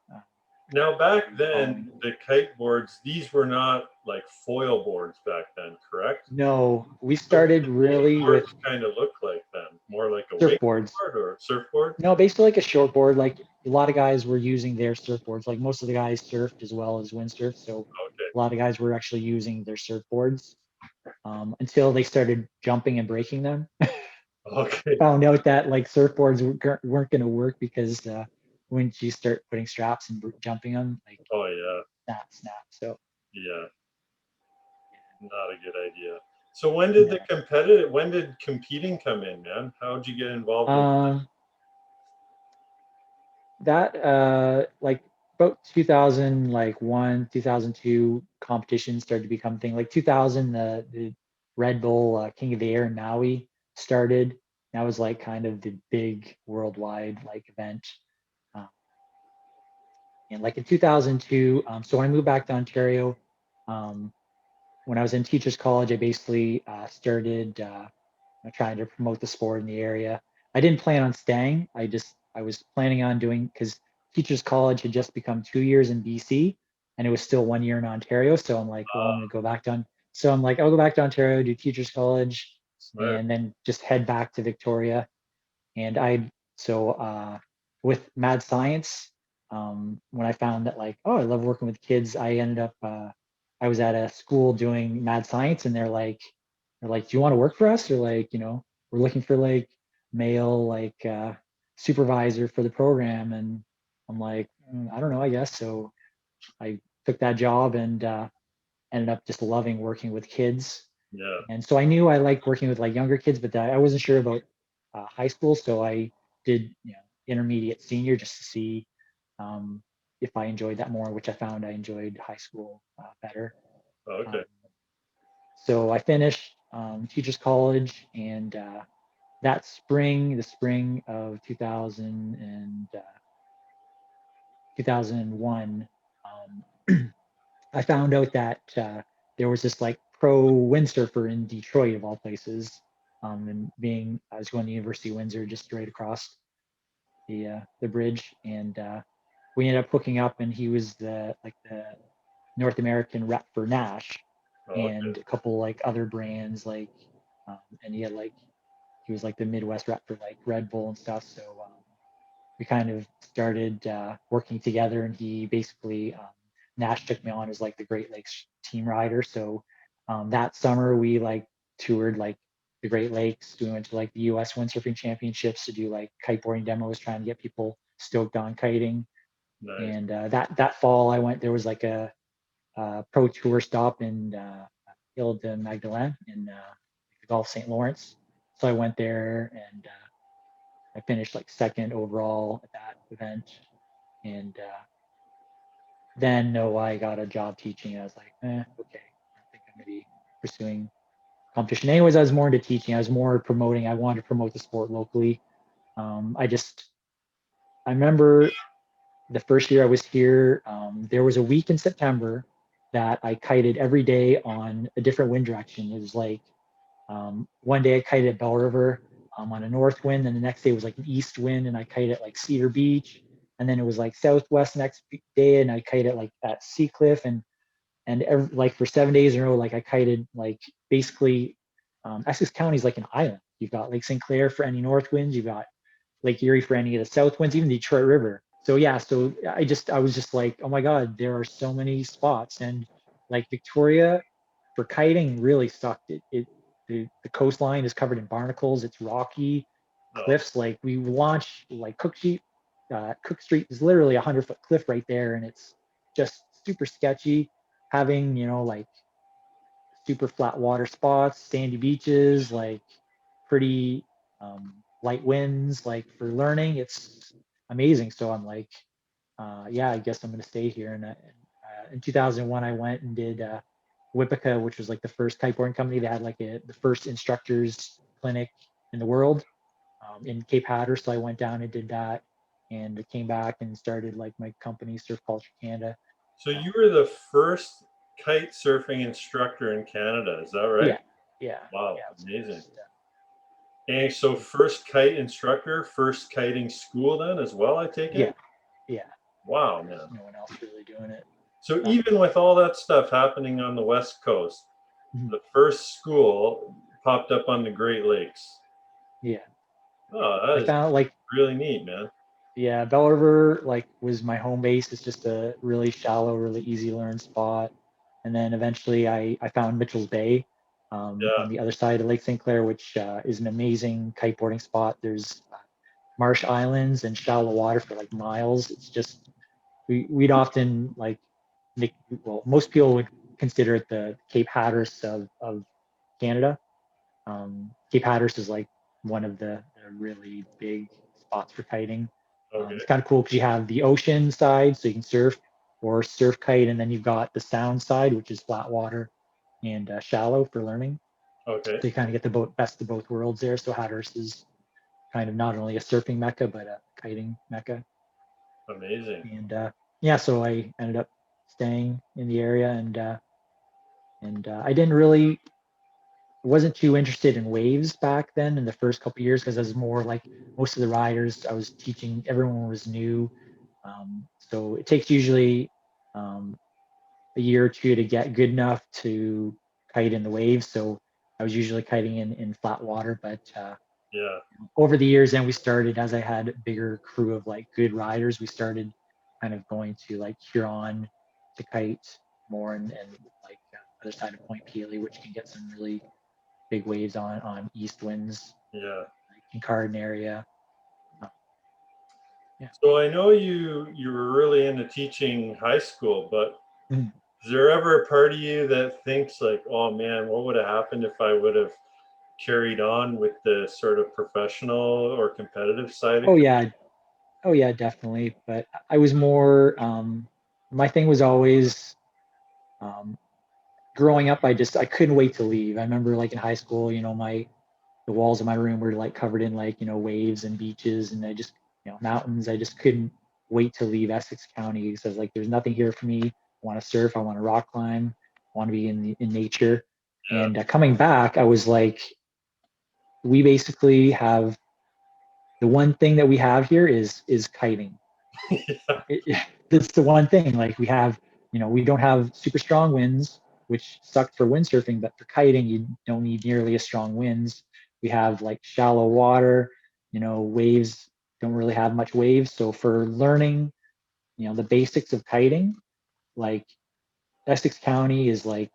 Now back Big then, following. the kite boards, these were not like foil boards back then, correct? No, we What started did those really with boards kind of look like then? More like a surfboards. wakeboard or a surfboard? No, basically like a shortboard. Like a lot of guys were using their surfboards. Like most of the guys surfed as well as windsurf, so Okay. a lot of guys were actually using their surfboards until they started jumping and breaking them. Okay. Found out that like surfboards weren't going to work because when you start putting straps and jumping them, like Oh yeah. snap. So Yeah. Not a good idea. So no. when did competing come in, man? How did you get involved in? Um, that like about 2001, 2002 competitions started to become a thing. Like 2000, the Red Bull King of the Air in Maui started. That was like kind of the big worldwide like event. Uh, and like in 2002, so when I moved back to Ontario, um, when I was in teachers college, I basically started trying to promote the sport in the area. I didn't plan on staying. I was planning on doing because teachers college had just become 2 years in BC and it was still 1 year in Ontario. So I'm like, well, I'm gonna go back to so I'm like, I'll go back to Ontario, do teachers college, Smart. and then just head back to Victoria. And I so with mad science, when I found that like, oh, I love working with kids, I ended up I was at a school doing mad science, and they're like, do you want to work for us? Or like, we're looking for like male like supervisor for the program, and I'm like, I don't know, I guess. So I took that job and ended up just loving working with kids. Yeah. And so I knew I liked working with like younger kids, but I wasn't sure about high school. So I did, intermediate senior just to see um, if I enjoyed that more, which I found I enjoyed high school better. Um, Okay. so I finished teachers college, and that spring, the spring of 2001, I found out that there was this like pro windsurfer in Detroit of all places. And being I was going to University of Windsor, just right across the bridge, and we ended up hooking up, and he was the North American rep for Nash Okay. and a couple like other brands and he had like he was like the Midwest rep for like Red Bull and stuff. So we kind of started working together, and he basically Nash took me on as like the Great Lakes team rider. So that summer we like toured like the Great Lakes. We went to like the U.S. windsurfing championships to do like kiteboarding demos, trying to get people stoked on kiting. Nice. And that fall I went. There was like a pro tour stop in Ile de Magdalene in the Gulf St. Lawrence. So I went there, and I finished like second overall at that event. And then no, I got a job teaching. I was like, okay, I think I'm gonna be pursuing competition. Anyways, I was more into teaching. I was more promoting. I wanted to promote the sport locally. I just I remember the first year I was here, there was a week in September that I kited every day on a different wind direction. It was like one day I kited at Bell River on a north wind, and the next day was like an east wind, and I kited at like Cedar Beach, and then it was like southwest next day, and I kited like at Sea Cliff, and like for 7 days in a row, like I kited like basically Essex County is like an island. You've got Lake St. Clair for any north winds, you've got Lake Erie for any of the south winds, even the Detroit River. So yeah, so I was just like, oh my God, there are so many spots, and like Victoria for kiting really sucked. The coastline is covered in barnacles. It's rocky Oh, cliffs. Like we launch like Cook Street is literally 100-foot cliff right there, and it's just super sketchy. Having like super flat water spots, sandy beaches, like pretty light winds. Like for learning, it's amazing. So I'm like, yeah, I guess I'm gonna stay here. And in 2001, I went and did Whippica, which was like the first kiteboarding company. They had like the first instructors clinic in the world in Cape Hatteras. So I went down and did that, and I came back and started like my company, Surf Culture Canada. so Uh, you were the first kite surfing instructor in Canada, is that right? yeah, yeah, Wow, yeah. It was amazing. first, And so first kite instructor, first kiting school then as well, I take yeah, it? yeah. Wow, There was man. no one else really doing it. So Uh, even with all that stuff happening on the West Coast, mhm. the first school popped up on the Great Lakes. Yeah, yeah. Oh, I that is found like, really neat, man. yeah, Bell River like was my home base. It's just a really shallow, really easy to learn spot. And then eventually I found Mitchell's Bay Yeah. on the other side of Lake St. Clair, which is an amazing kiteboarding spot. There's marsh islands and shallow water for like miles. It's just we'd often like make, well, most people would consider it the Cape Hatteras of Canada. Cape Hatteras is like one of the really big spots for kiting. Okay. It's kind of cool because you have the ocean side, so you can surf or surf kite, and then you've got the sound side, which is flat water and shallow for learning. Okay. So you kind of get the best of both worlds there. So Hatteras is kind of not only a surfing mecca but a kiting mecca. Amazing. And yeah, so I ended up staying in the area, and I didn't really wasn't too interested in waves back then in the first couple of years because I was more like most of the riders I was teaching, everyone was new. So it takes usually um, a year or two to get good enough to kite in the waves. So I was usually kiting in flat water, but Yeah. over the years, then we started, as I had a bigger crew of like good riders, we started kind of going to like Huron to kite more, and like other side of Point Pelee, which can get some really big waves on east winds, Yeah. like Kincardine area. Uh, yeah. So I know you were really into teaching high school, but Mhm. is there ever a part of you that thinks like, oh man, what would have happened if I would have carried on with the sort of professional or competitive side of Oh yeah, oh yeah, definitely. But I was more. My thing was always um, growing up. I couldn't wait to leave. I remember like in high school, my the walls of my room were like covered in like waves and beaches, and I just mountains. I just couldn't wait to leave Essex County because I was like, there's nothing here for me. I want to surf. I want to rock climb. I want to be in nature. Yeah. And coming back, I was like, we basically have the one thing that we have here is kiting. That's the one thing. Like we have, we don't have super strong winds, which sucked for windsurfing, but for kiting, you don't need nearly as strong winds. We have like shallow water, waves don't really have much waves. So for learning, the basics of kiting, like Essex County is like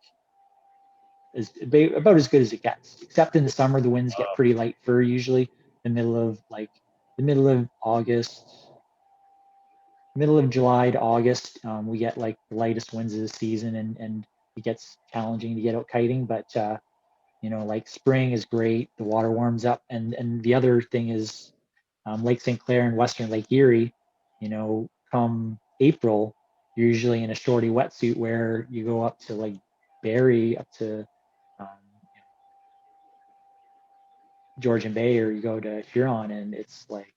about as good as it gets. Except in the summer, the winds get pretty light for usually the middle of August, middle of July to August, we get like the lightest winds of the season, and it gets challenging to get out kiting. But like spring is great. The water warms up, and the other thing is Lake St. Clair and Western Lake Erie. Come April, you're usually in a shorty wetsuit where you go up to like Barrie, up to um, Georgian Bay, or you go to Huron, and it's like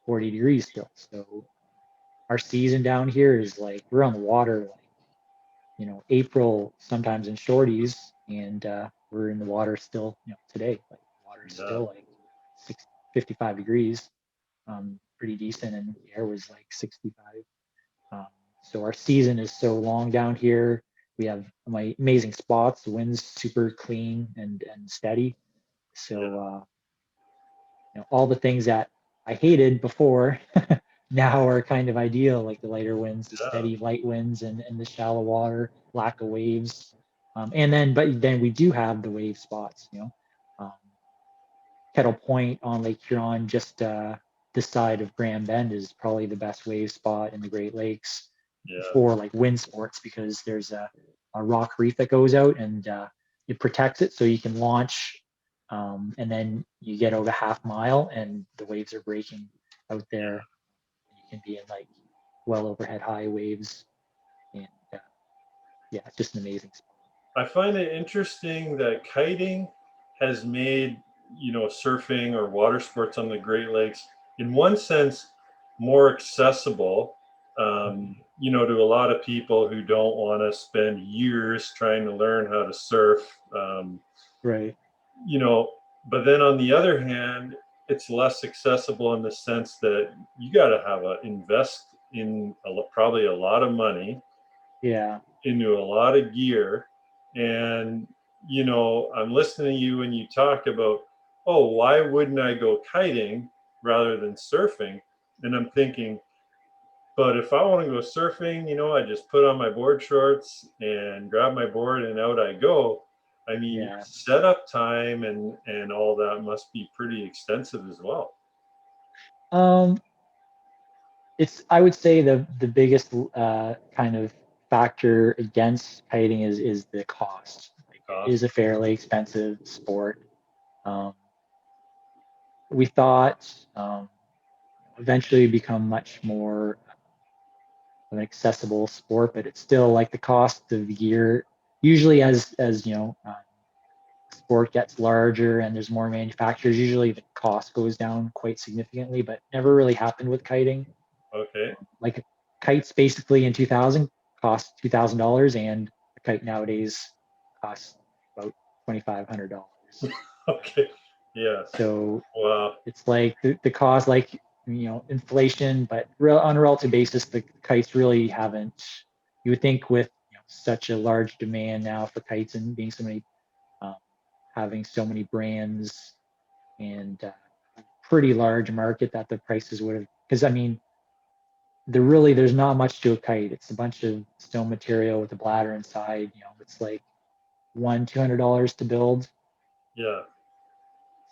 40 degrees still. So our season down here is like we're on the water like April sometimes in shorties, and we're in the water still today. Like water is Yeah. still like 55 degrees, pretty decent, and the air was like 65. Um, so our season is so long down here. We have my amazing spots. The wind's super clean and steady. Yeah. So all the things that I hated before now are kind of ideal, like the lighter winds, the Yeah. steady light winds, and the shallow water, lack of waves. But then we do have the wave spots, um, Kettle Point on Lake Huron, just this side of Grand Bend is probably the best wave spot in the Great Lakes Yeah. for like wind sports because there's a rock reef that goes out, and it protects it so you can launch, and then you get out a half mile and the waves are breaking out there. You can be in like well overhead high waves, and yeah, it's just an amazing spot. I find it interesting that kiting has made, surfing or water sports on the Great Lakes, in one sense, more accessible, Mhm. to a lot of people who don't want to spend years trying to learn how to surf. Right. You know, but then on the other hand, it's less accessible in the sense that you got to have a invest in probably a lot of money Yeah. into a lot of gear. And, I'm listening to you when you talk about, oh, why wouldn't I go kiting rather than surfing? And I'm thinking, but if I want to go surfing, I just put on my board shorts and grab my board and out I go. I mean, your Yeah. setup time and all that must be pretty extensive as well. Um, it's I would say the biggest kind of factor against kiting is the cost. Like it Cost. is a fairly expensive sport. Um, we thought eventually become much more of an accessible sport, but it's still like the cost of the gear. Usually, as sport gets larger and there's more manufacturers, usually the cost goes down quite significantly. But never really happened with kiting. Okay. Like kites basically in 2000 cost $2,000, and a kite nowadays costs about $2,500. Okay. Yes. So Wow. it's like the cost, like inflation, but on a relative basis, the kites really haven't. You would think with such a large demand now for kites and being so many, um, having so many brands and pretty large market, that the prices would have. Because I mean, there's not much to a kite. It's a bunch of stone material with a bladder inside. It's like $100-$200 to build. Yeah.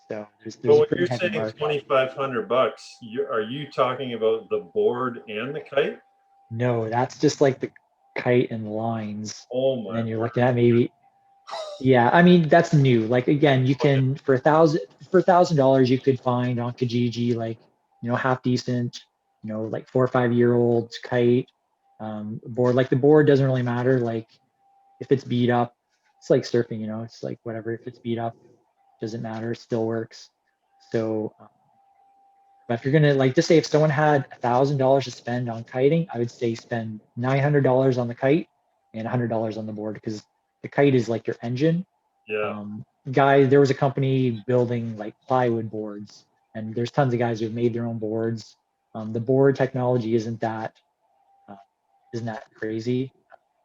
So But there's a when pretty you're heavy saying market. $2,500, are you talking about the board and the kite? No, that's just like the kite and lines. Oh And my then you're word. looking at maybe, yeah, I mean, that's new. Like again, you Okay. can for $1,000 you could find on Kijiji like, half decent, like 4 or 5 year old kite, board. Like the board doesn't really matter. Like if it's beat up, it's like surfing, it's like whatever. If it's beat up, doesn't matter, it still works. So but if you're gonna like just say if someone had $1,000 to spend on kiting, I would say spend $900 on the kite and $100 on the board, because the kite is like your engine. Yeah. There was a company building like plywood boards, and there's tons of guys who've made their own boards. The board technology uh, isn't that crazy.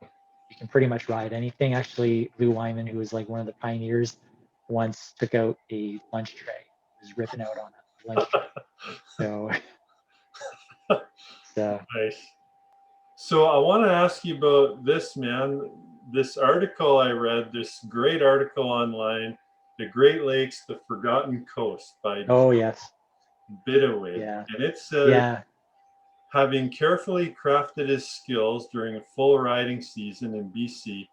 You can pretty much ride anything. Actually, Lou Wyman, who was like one of the pioneers, once took out a lunch tray, was ripping out on a lunch tray. So, so Nice. So I want to ask you about this, man. This article I read, this great article online, The Great Lakes, The Forgotten Coast by oh yes, Bidaway. yeah, And it says, yeah. having carefully crafted his skills during a full riding season in BC,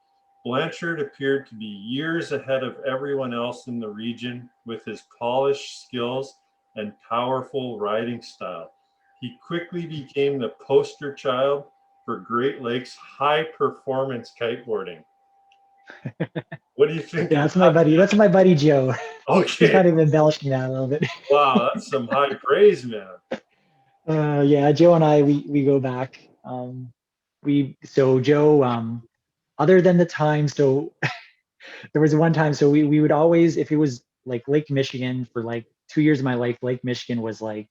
Blanchard appeared to be years ahead of everyone else in the region with his polished skills and powerful riding style. He quickly became the poster child for Great Lakes high performance kiteboarding. What do you think Yeah, of that's my that? buddy. That's my buddy Joe. He's Okay. kind of embellishing that a little bit. Wow, that's some high praise, man. Yeah, Joe and I we go back. Joe, other than the time, so there was one time, so we would always, if it was like Lake Michigan, for like 2 years of my life, Lake Michigan was like,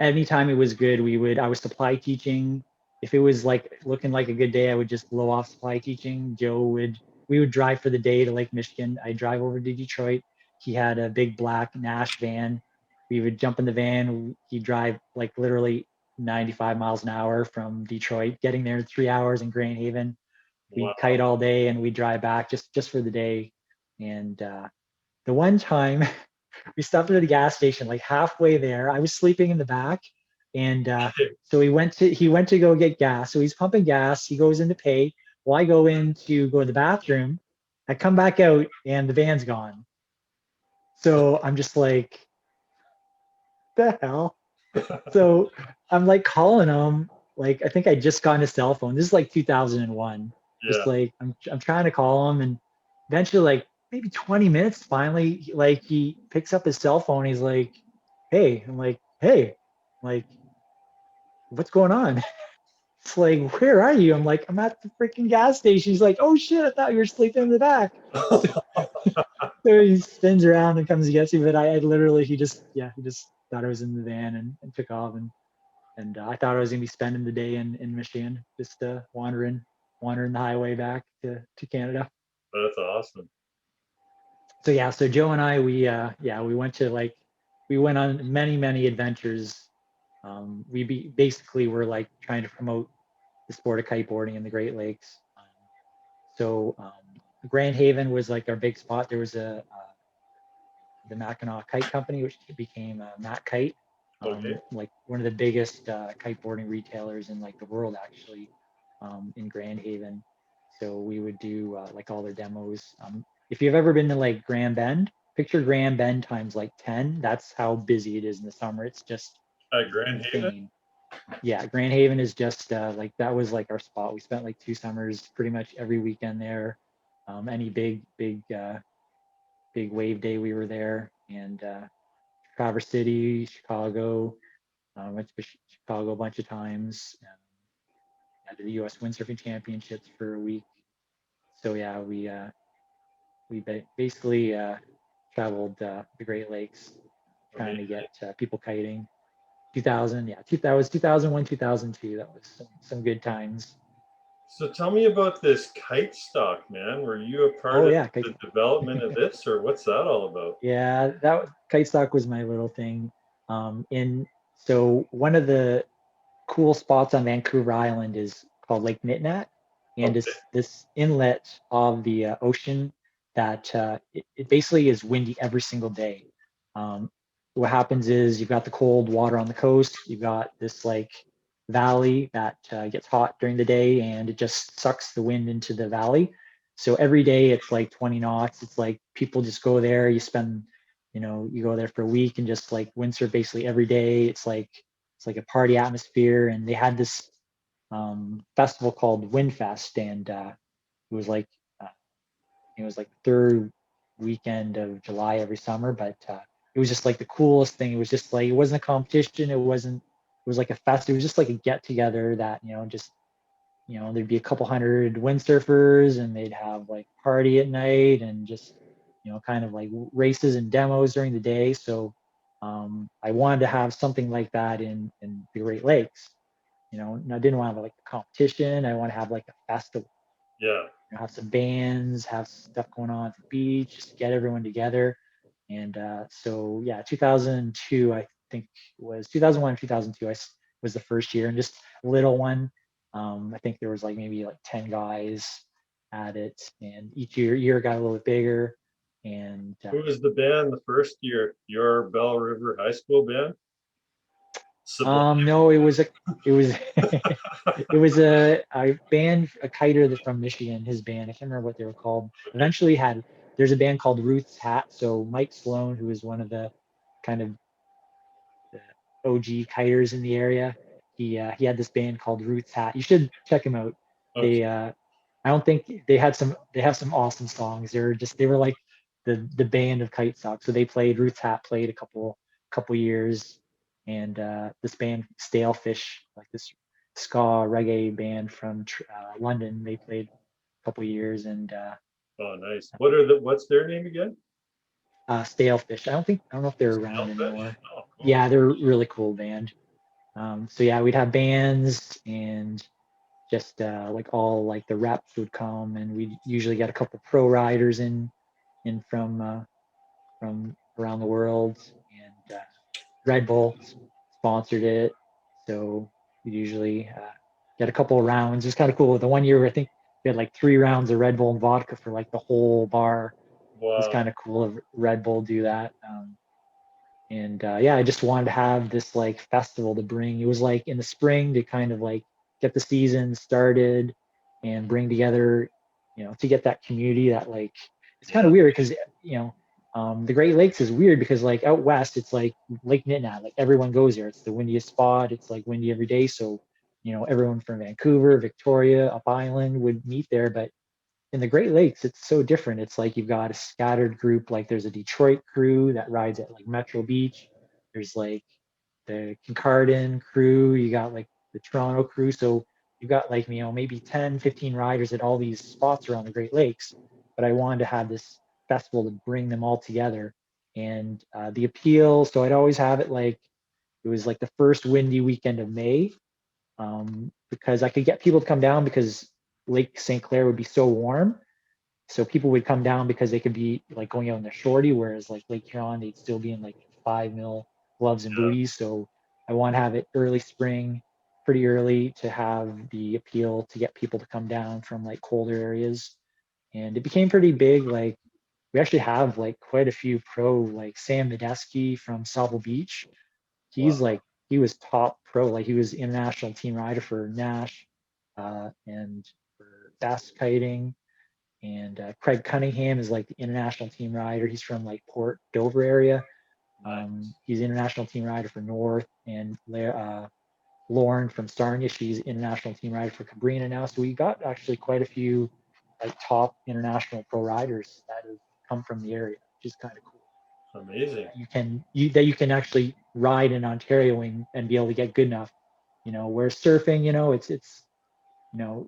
anytime it was good, I was supply teaching. If it was like looking like a good day, I would just blow off supply teaching. We would drive for the day to Lake Michigan. I'd drive over to Detroit. He had a big black Nash van. We would jump in the van. He'd drive like literally 95 miles an hour from Detroit, getting there in 3 hours in Grand Haven. We'd Wow. kite all day and we'd drive back just for the day. And the one time we stopped at a gas station, like halfway there. I was sleeping in the back, and so he went to go get gas. So he's pumping gas. He goes in to pay. Well, I go in to go to the bathroom. I come back out, and the van's gone. So I'm just like, the hell? So I'm like calling him. Like I think I just got a cell phone. This is like 2001. Yeah. Just like I'm trying to call him, and eventually, like maybe 20 minutes, finally, like he picks up his cell phone. He's like, "Hey," I'm like, "Hey," I'm like, "What's going on?" It's like, "Where are you?" I'm like, "I'm at the freaking gas station." He's like, "Oh shit! I thought you were sleeping in the back." So, so he spins around and comes to get me, but I literally he just thought I was in the van and took off, and I thought I was gonna be spending the day in Michigan, just wandering the highway back to Canada. That's awesome. So yeah, so Joe and I, we went on many adventures. Basically were like trying to promote the sport of kiteboarding in the Great Lakes. Grand Haven was like our big spot. There was the Mackinac Kite Company, which became Mac Kite, Okay. like one of the biggest kiteboarding retailers in like the world, actually, in Grand Haven. So we would do like all their demos. If you've ever been to like Grand Bend, picture Grand Bend times like 10. That's how busy it is in the summer. It's just Grand Haven. insane. Yeah, Grand Haven is just like that was like our spot. We spent like 2 summers pretty much every weekend there. Any big wave day we were there, and Traverse City, Chicago. Went to Chicago a bunch of times. To the U.S. Windsurfing Championships for a week. So yeah, we basically traveled the Great Lakes trying to Amazing. get people kiting. 2000, yeah, that was 2001, 2002. That was some good times. So tell me about this kite stock, man. Were you a part Oh of yeah, the development of this, or what's that all about? yeah, Kitestock was my little thing. In so one of the cool spots on Vancouver Island is called Lake Nitnat, and Okay. it's this inlet of the ocean that it basically is windy every single day. Um, what happens is you've got the cold water on the coast, you've got this like valley that gets hot during the day, and it just sucks the wind into the valley. So every day it's like 20 knots. It's like people just go there. You go there for a week and just like windsurf basically every day. It's like a party atmosphere, and they had this festival called Windfest, and it was like uh, it was like the third weekend of July every summer. But it was just like the coolest thing. It was just like it wasn't a competition. It wasn't. It was like a fest. It was just like a get together that just there'd be a couple hundred windsurfers, and they'd have like party at night, and just kind of like races and demos during the day. So I wanted to have something like that in the Great Lakes. And I didn't want to have like a competition. I want to have like a festival. Yeah. Have some bands, have stuff going on at the beach, just get everyone together. And so yeah, 2002, I think was 2001, 2002. Was the first year, and just a little one. I think there was like maybe like 10 guys at it, and each year got a little bit bigger. And Who was the band the first year? Your Bell River High School band? Sublime. no, it was it was a band, a kiter that's from Michigan, his band. I can't remember what they were called. Okay. Eventually there's a band called Ruth's Hat. So Mike Sloan, who is one of the kind of the OG kiters in the area, he had this band called Ruth's Hat. You should check him out. Okay. They I don't think they have some awesome songs. They were like the band of Kitestock. So they played Ruth's Hat played a couple years, and this band Stalefish, like this ska reggae band from London, they played a couple years, and Oh, nice. What's their name again? Stalefish. I don't know if they're around Sailfish. anymore. Oh, cool. Yeah, they're a really cool band. So yeah, we'd have bands, and just like all like the reps would come, and we usually get a couple pro riders in from around the world, and Red Bull sponsored it, so we usually get a couple of rounds. It's kind of cool. The one year I think we had like 3 rounds of Red Bull and vodka for like the whole bar. It was Wow. kind of cool of Red Bull do that. And yeah, I just wanted to have this like festival to bring. It was like in the spring to kind of like get the season started and bring together, to get that community that like it's kind Yeah. of weird because the Great Lakes is weird because like out west it's like Lake Nitnat, like everyone goes there. It's the windiest spot. It's like windy every day, so everyone from Vancouver, Victoria, Up Island would meet there. But in the Great Lakes, it's so different. It's like you've got a scattered group. Like there's a Detroit crew that rides at like Metro Beach. There's like the Kincardine crew. You got like the Toronto crew. So you've got like, maybe 10, 15 riders at all these spots around the Great Lakes. But I wanted to have this festival to bring them all together. And the appeal, so I'd always have it like, it was like the first windy weekend of May, because I could get people to come down because Lake St. Clair would be so warm. So people would come down because they could be like going out in their shorty, whereas like Lake Huron, they'd still be in like 5 mil gloves and Yeah. booties. So I want to have it early spring, pretty early, to have the appeal to get people to come down from like colder areas. And it became pretty big. Like we actually have like quite a few pro, like Sam Medeski from Sauble Beach. He's Wow. like he was top pro, like he was international team rider for Nash, and for fast kiting. And Craig Cunningham is like the international team rider. He's from like Port Dover area. Nice. He's international team rider for North, and Lauren from Sarnia, she's international team rider for Cabrina now. So we got actually quite a few like top international pro riders that have come from the area, which is kind of cool. Amazing. You can actually ride in Ontario and be able to get good enough. Where surfing, it's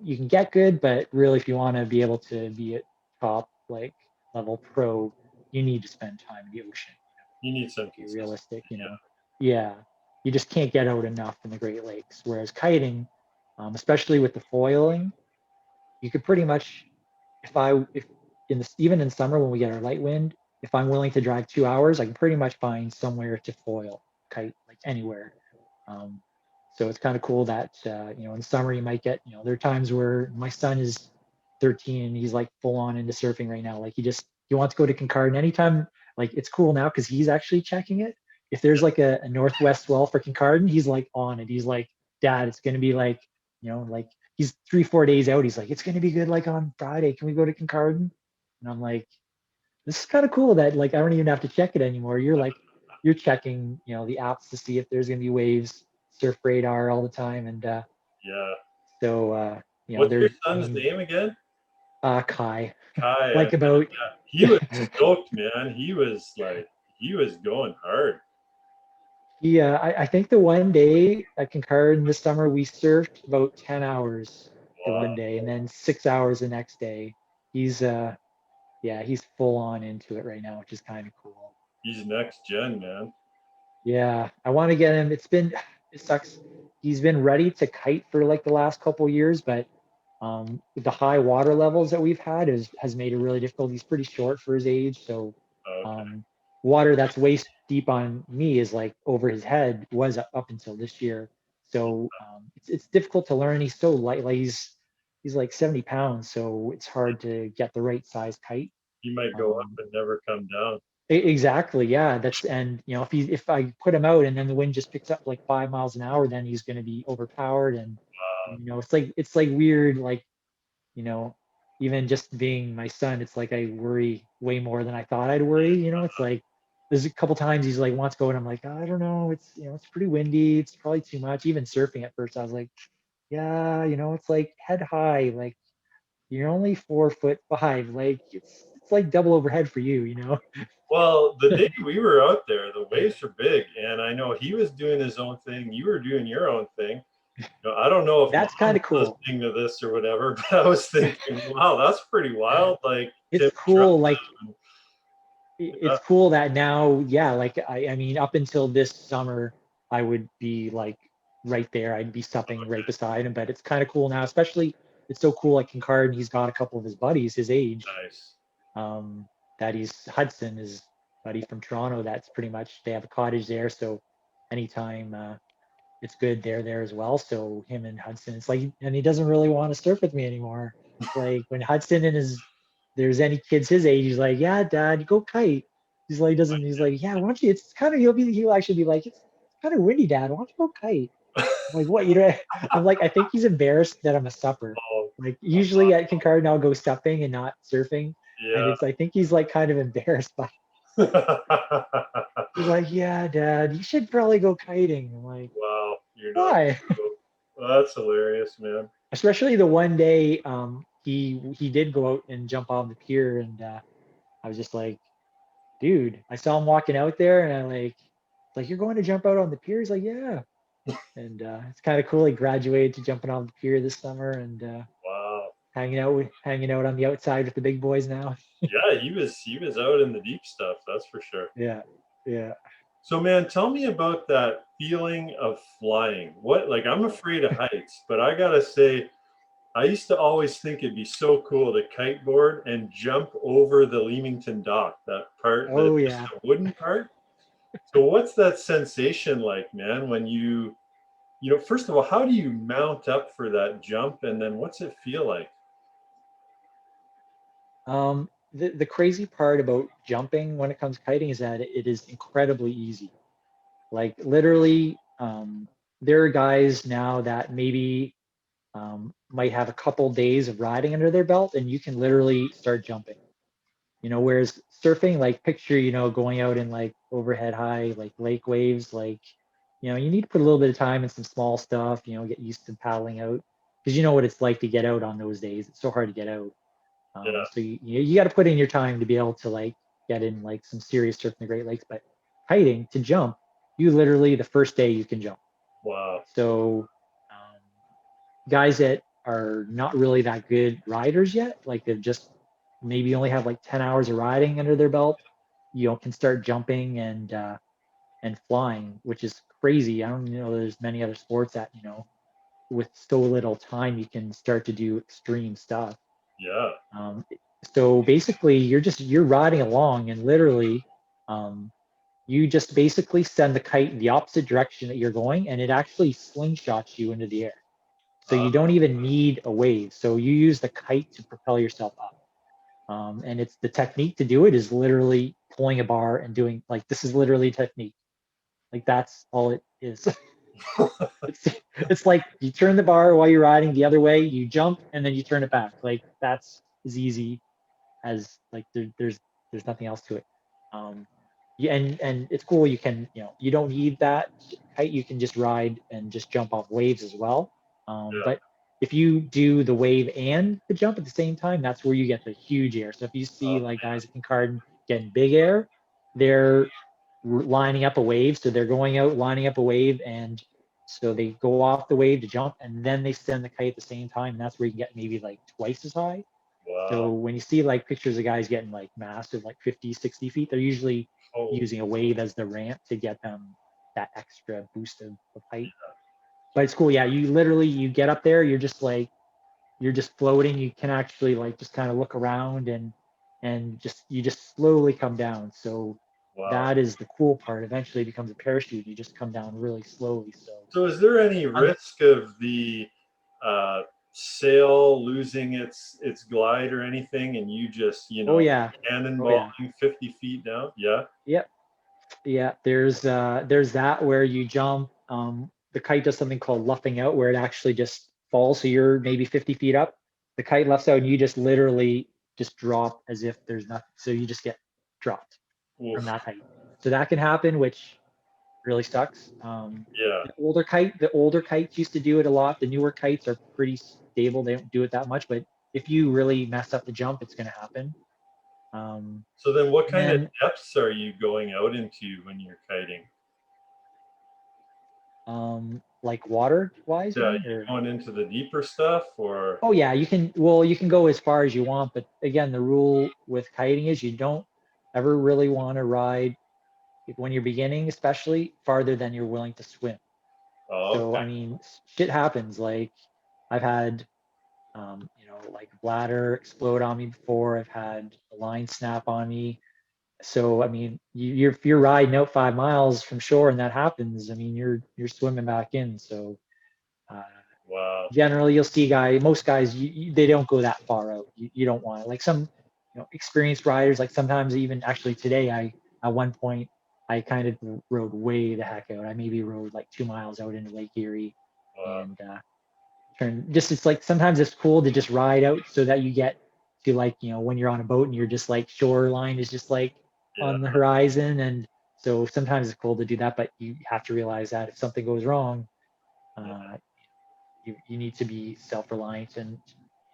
you can get good, but really if you want to be able to be at top like level pro, you need to spend time in the ocean. You need some Be consistency. realistic, Yeah. You just can't get out enough in the Great Lakes. Whereas kiting, especially with the foiling, you could pretty much, if in this, even in summer when we get our light wind, if I'm willing to drive 2 hours, I can pretty much find somewhere to foil kite, like anywhere. Um, so it's kind of cool that in summer you might get, there are times where my son is 13 and he's like full on into surfing right now. Like he wants to go to Kincardine anytime. Like it's cool now because he's actually checking it. If there's like a northwest swell for Kincardine, he's like on it. He's like, Dad, it's gonna be like, like he's 3-4 days out. He's like, it's gonna be good like on Friday. Can we go to Kincardine? And I'm like, this is kind of cool that like I don't even have to check it anymore. You're checking, the apps to see if there's gonna be waves, surf radar all the time. And Yeah. so What's your they're son's name again? Kai. Kai. Like about Yeah. He was stoked, man. He was going hard. Yeah, I think the one day at Kincardine this summer we surfed about 10 hours the Wow. one day and then 6 hours the next day. He's he's full on into it right now, which is kind of cool. He's next gen, man. Yeah, I want to get him. It sucks. He's been ready to kite for like the last couple years, but with the high water levels that we've had has made it really difficult. He's pretty short for his age, so Okay. um, water that's waist deep on me is like over his head was up until this year. So it's difficult to learn. He's so light, like he's like 70 pounds, so it's hard to get the right size kite. He might go up Um, and never come down. exactly, yeah. And if I put him out and then the wind just picks up like 5 miles an hour, then he's going to be overpowered. And it's like weird, like you know, even just being my son, it's like I worry way more than I thought I'd worry. It's like there's a couple times he's like wants to go and I'm like, I don't know, it's pretty windy, it's probably too much. Even surfing at first, I was like, yeah, it's like head high, like you're only 4'5", like it's like double overhead for you. Well, the day we were out there, the waves were big, and I know he was doing his own thing. You were doing your own thing. I don't know if That's kind mom's of cool. listening to this or whatever, but I was thinking, wow, that's pretty wild. Like, It's Tim cool, like Trumpton. it's cool that now, yeah, like I mean, up until this summer, I would be like right there. I'd be supping right beside him. But it's kind of cool now, especially it's so cool. Like Kincardine, he's got a couple of his buddies his age. Nice. Um, that he's Hudson, his buddy from Toronto. That's pretty much they have a cottage there. So anytime it's good, they're there as well. So him and Hudson, it's like, and he doesn't really want to surf with me anymore. It's like when Hudson and there's any kids his age, he's like, yeah, Dad, you go kite. He's like, yeah, why don't you? It's kind of, he'll actually be like, it's kind of windy, Dad. Why don't you go kite? I'm like, what? I'm like, I think he's embarrassed that I'm a supper. Oh, Like usually at Kincardine, I'll go supping and not surfing. And yeah. I think he's like kind of embarrassed by He's like, yeah, Dad, you should probably go kiting. I'm like, Wow, you're not. why? That's hilarious, man. Especially the one day he did go out and jump on the pier and I was just like, dude, I saw him walking out there and I like you're going to jump out on the pier? He's like, yeah. And it's kind of cool. He graduated to jumping on the pier this summer and Wow. hanging out on the outside with the big boys now. Yeah, he was out in the deep stuff, that's for sure. Yeah. Yeah. So man, tell me about that feeling of flying. Like I'm afraid of heights, but I gotta say, I used to always think it'd be so cool to kiteboard and jump over the Leamington dock, that part, Oh just yeah. the wooden part. So what's that sensation like, man, when first of all, how do you mount up for that jump? And then what's it feel like? The crazy part about jumping when it comes to kiting is that it is incredibly easy. Like literally, there are guys now that maybe might have a couple days of riding under their belt, and you can literally start jumping. Whereas surfing, like picture, going out in like overhead high, like lake waves, like you need to put a little bit of time in some small stuff, get used to paddling out because you know what it's like to get out on those days. It's so hard to get out. Yeah. So you got to put in your time to be able to like get in like some serious surf in the Great Lakes. But kiting to jump, you literally the first day you can jump. Wow. So guys that are not really that good riders yet, like they've just maybe only have like 10 hours of riding under their belt, can start jumping and flying, which is crazy. I don't know there's many other sports that, with so little time you can start to do extreme stuff. Yeah. Um, so basically you're riding along and literally you just basically send the kite in the opposite direction that you're going and it actually slingshots you into the air. So you don't even need a wave. So you use the kite to propel yourself up. And it's the technique to do it is literally pulling a bar and doing like this is literally technique. Like that's all it is. it's it's like you turn the bar while you're riding the other way, you jump and then you turn it back. Like that's as easy as like there's nothing else to it. Yeah, and it's cool. You can you don't need that kite. You can just ride and just jump off waves as well. Yeah. But if you do the wave and the jump at the same time, that's where you get the huge air. So if you see Oh, like guys at Kincardine getting big air, they're lining up a wave. So they're going out lining up a wave, and so they go off the wave to jump, and then they send the kite at the same time, and that's where you can get maybe like twice as high. wow. So when you see like pictures of guys getting like massive, like 50, 60 feet, they're usually Holy. using a wave as the ramp to get them that extra boost of height. But it's cool. Yeah, you get up there, you're just floating. You can actually like just kind of look around and you just slowly come down. So Wow. that is the cool part. Eventually it becomes a parachute. You just come down really slowly. So So is there any I'm risk of the uh, sail losing its glide or anything, and you just oh yeah. Oh yeah. cannonballing 50 feet down? Yeah. Yep. Yeah, there's that where you jump. The kite does something called luffing out, where it actually just falls. So you're maybe 50 feet up, the kite lefts out, and you just literally just drop as if there's nothing. So you just get dropped from Oof. that height. So that can happen, which really sucks. Yeah. The older kites used to do it a lot. The newer kites are pretty stable; they don't do it that much. But if you really mess up the jump, it's going to happen. Um, So then, what and kind of then depths are you going out into when you're kiting? like water wise, you Yeah, mean, you or going into the deeper stuff, or oh yeah, you can go as far as you want, but again, the rule with kiting is you don't ever really want to ride when you're beginning, especially farther than you're willing to swim. oh, So okay, I mean, shit happens. Like I've had like bladder explode on me before. I've had a line snap on me. So I mean, if you're riding out 5 miles from shore and that happens, I mean, you're swimming back in. So uh, wow, generally you'll see most guys they don't go that far out. You don't want it. Like some experienced riders, like sometimes even actually today I at one point I kind of rode way the heck out. I maybe rode like 2 miles out into Lake Erie wow, and it's like sometimes it's cool to just ride out so that you get to like when you're on a boat and you're just like shoreline is just like yeah. on the horizon. And so sometimes it's cool to do that, but you have to realize that if something goes wrong, uh, you need to be self-reliant and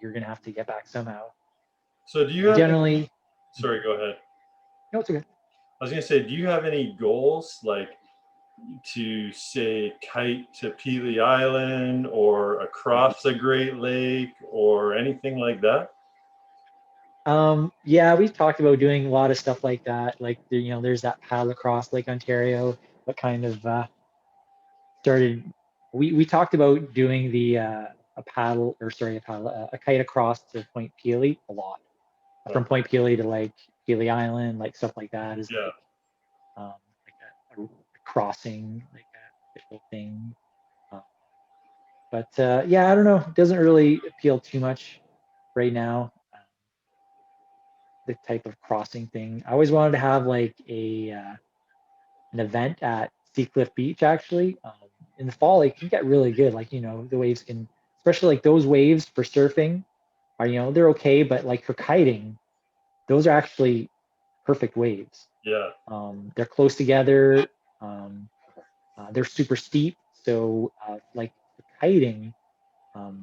you're going to have to get back somehow. So do you have any? Generally, Sorry, go ahead. no, it's okay. I was gonna say, do you have any goals, like to say kite to Pelee Island or across the Great Lake or anything like that? Yeah, we've talked about doing a lot of stuff like that. Like, there's that paddle across Lake Ontario, that kind of started. We talked about doing a paddle, or sorry, a kite across to Point Pelee a lot. From Okay. Point Pelee to like Pelee Island, like stuff like that is Yeah. like a crossing, like a official thing. Uh, but yeah, I don't know. It doesn't really appeal too much right now. The type of crossing thing. I always wanted to have like a an event at Seacliff Beach. Actually, in the fall it can get really good. Like the waves can, especially like those waves for surfing are they're okay, but like for kiting, those are actually perfect waves. Yeah. They're close together. Um, They're super steep. So like for kiting,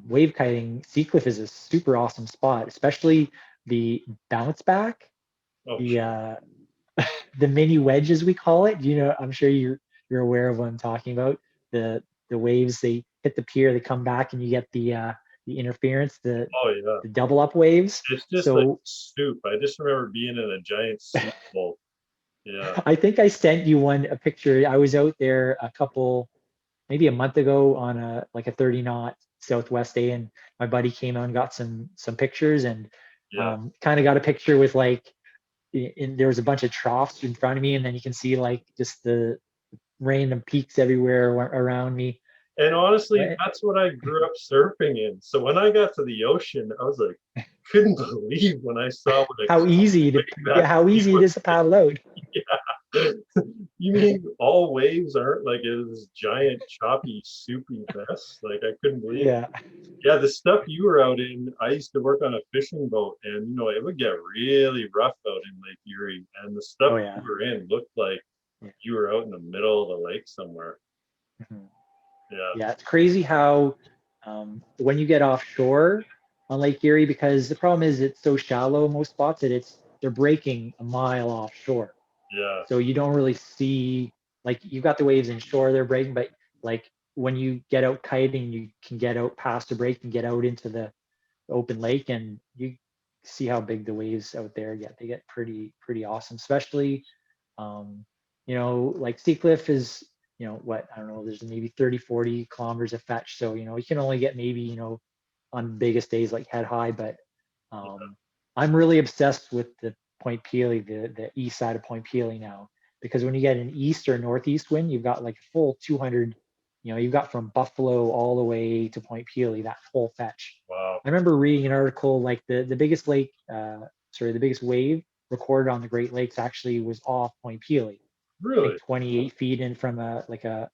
wave kiting, Sea Cliff is a super awesome spot, especially the bounce back, Oh, the the mini wedge as we call it. You know, I'm sure you're aware of what I'm talking about. The waves, they hit the pier, they come back, and you get the interference, oh yeah. the double up waves. It's just like So soup. I just remember being in a giant soup bowl. Yeah. I think I sent you a picture. I was out there maybe a month ago on a like a 30 knot southwest day, and my buddy came out and got some pictures, and Yeah. kind of got a picture with like there was a bunch of troughs in front of me, and then you can see like just the random peaks everywhere around me. And honestly, Right? that's what I grew up surfing in. So when I got to the ocean, I was like, couldn't believe when I saw what a How easy to wave that how thing easy it was. is to paddle out. Yeah. You mean all waves aren't like it was giant, choppy, soupy mess? Like I couldn't believe it. Yeah. Yeah, the stuff you were out in, I used to work on a fishing boat, and it would get really rough out in Lake Erie, and the stuff Oh you yeah. were in looked like Yeah. you were out in the middle of the lake somewhere. Mhm. Yeah. Yeah, it's crazy how when you get offshore on Lake Erie, because the problem is it's so shallow in most spots that they're breaking a mile offshore. Yeah. So you don't really see, like, you've got the waves inshore they're breaking, but like when you get out kiting, you can get out past the break and get out into the open lake, and you see how big the waves out there get. They get pretty awesome, especially like Seacliff is, what, I don't know, there's maybe 30, 40 kilometers of fetch. So, you can only get maybe, on biggest days like head high, but um, I'm really obsessed with the Point Pelee, the east side of Point Pelee now, because when you get an east or northeast wind, you've got like a full 200, you've got from Buffalo all the way to Point Pelee, that whole fetch. Wow. I remember reading an article like the biggest lake, the biggest wave recorded on the Great Lakes actually was off Point Pelee. I think Really? 28 feet in from like the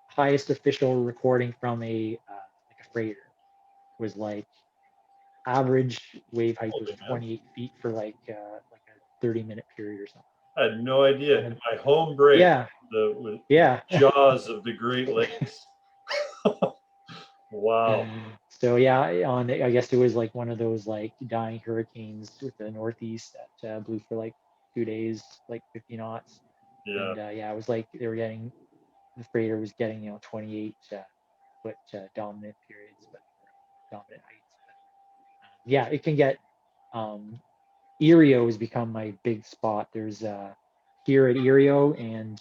highest official recording from a freighter was like average wave height was Holy man. 28 feet for like a 30-minute period or something. I had no idea. And In then, my home break, yeah, the yeah. jaws of the Great Lakes. Wow. So yeah, I guess it was like one of those like dying hurricanes with the northeast that blew for like 2 days, like 50 knots. Yeah. And yeah, it was like the freighter was getting 28 foot dominant periods, but dominant heights. But yeah, it can get um, Erio has become my big spot. There's here at Erio, and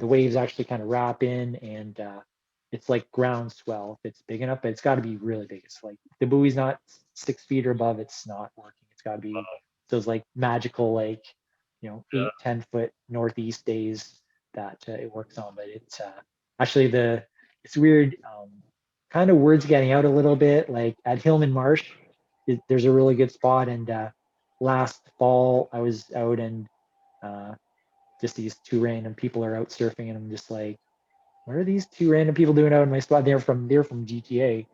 the waves actually kind of wrap in, and it's like ground swell if it's big enough, but it's got to be really big. It's like if the buoy's not 6 feet or above, it's not working. It's got to be those like magical like Yeah. 8-10 foot northeast days that it works on. But it's actually it's weird. Kind of words getting out a little bit. Like at Hillman Marsh, there's a really good spot, and last fall I was out, and uh, just these two random people are out surfing, and I'm just like, what are these two random people doing out in my spot? They're from GTA,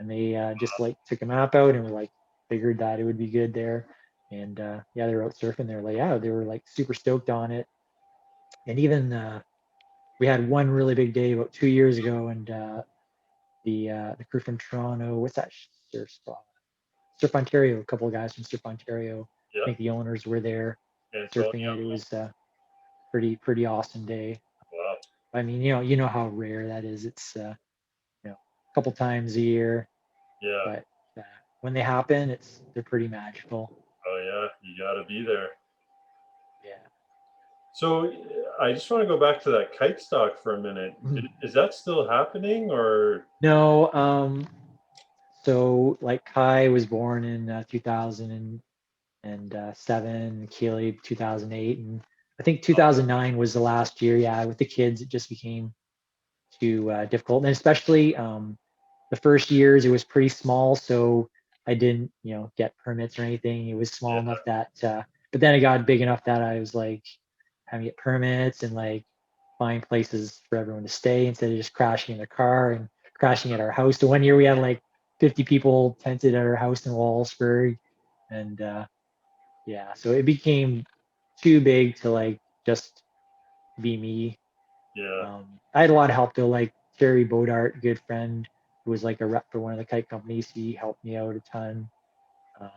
and they just like took a map out and were like figured that it would be good there, and yeah, they were out surfing. They're like, yeah, they were like super stoked on it, and even we had one really big day about 2 years ago, and the crew from Toronto, what's that surf spot? Surf Ontario, a couple of guys from Surf Ontario. I Yeah. think the owners were there surfing Antonio. it. It was a pretty awesome day. Wow. I mean, you know how rare that is. It's a couple times a year, Yeah. but uh, when they happen, they're pretty magical. Oh yeah. You got to be there. Yeah. So I just want to go back to that kite stock for a minute. Is that still happening or? No, so like Kai was born in 2007, Keely 2008, and I think 2009 was the last year. Yeah, with the kids, it just became too difficult, and especially the first years it was pretty small, so I didn't get permits or anything. It was small Yeah. enough that but then it got big enough that I was like having to get permits and like find places for everyone to stay instead of just crashing in their car and crashing at our house. So one year we had like 50 people tented at our house in Wallsburg, and yeah, so it became too big to like just be me. Yeah. I had a lot of help though, like Terry Bodart, good friend, who was like a rep for one of the kite companies. He helped me out a ton. Um,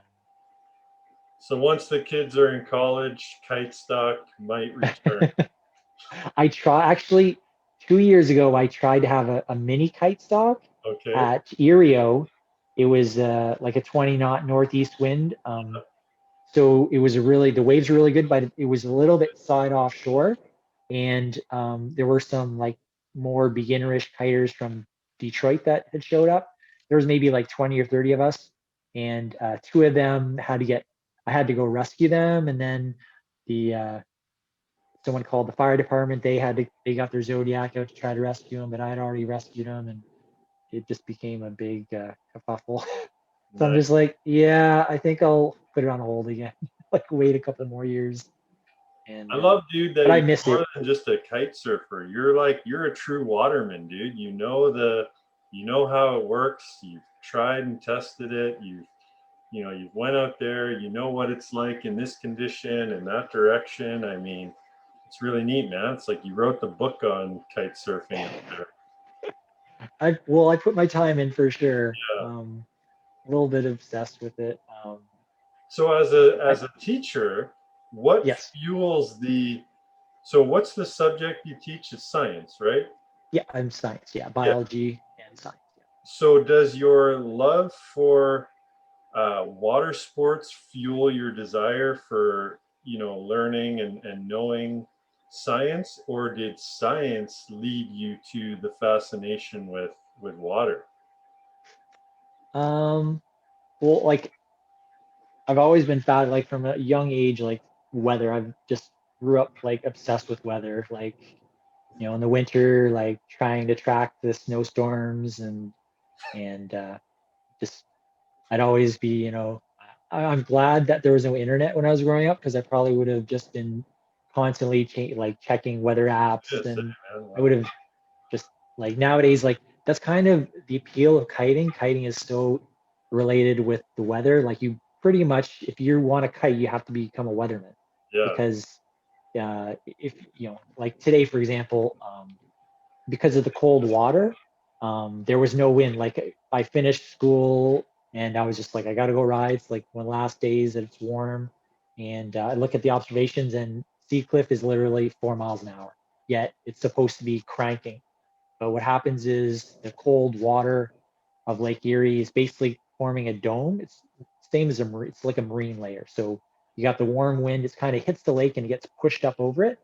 So once the kids are in college, Kitestock might return. I actually 2 years ago, I tried to have a mini kite stock Okay. at Erie. It was like a 20 knot northeast wind. So it was the waves were really good, but it was a little bit side offshore. And there were some like more beginnerish kiters from Detroit that had showed up. There was maybe like 20 or 30 of us. And two of them I had to go rescue them. And then the someone called the fire department. They got their Zodiac out to try to rescue him, but I had already rescued him, and it just became a big kerfuffle. So I'm Nice. just like, yeah, I think I'll put it on hold again, like wait a couple more years. And I love, dude, but that I you're miss more it. than just a kite surfer. You're a true waterman, dude. You know how it works. You've tried and tested it. You've went out there. You know what it's like in this condition and that direction. I mean, it's really neat, man. It's like you wrote the book on kite surfing out there. I put my time in for sure. Yeah. A little bit obsessed with it. So I as a teacher, what yes, fuels the so what's the subject you teach? Is science, right? yeah, I'm science, yeah, Yeah. biology and science. Yeah. So does your love for water sports fuel your desire for learning and knowing science, or did science lead you to the fascination with water? Well, like I've always been like from a young age, like weather. I've just grew up like obsessed with weather, like in the winter, like trying to track the snowstorms and just I'd always be, I'm glad that there was no internet when I was growing up because I probably would have just been constantly like checking weather apps Yes, and man. I Wow. would have just like nowadays, like that's kind of the appeal of kiting. Kiting is so related with the weather. Like you pretty much, if you want to kite, you have to become a weatherman Yeah. because if like today, for example, because of the cold water, there was no wind. Like I finished school and I was just like, I got to go ride. It's like one of the last days that it's warm, and I look at the observations, and Sea Cliff is literally 4 miles an hour. Yet it's supposed to be cranking. But what happens is the cold water of Lake Erie is basically forming a dome. It's same as it's like a marine layer. So you got the warm wind, it kind of hits the lake and it gets pushed up over it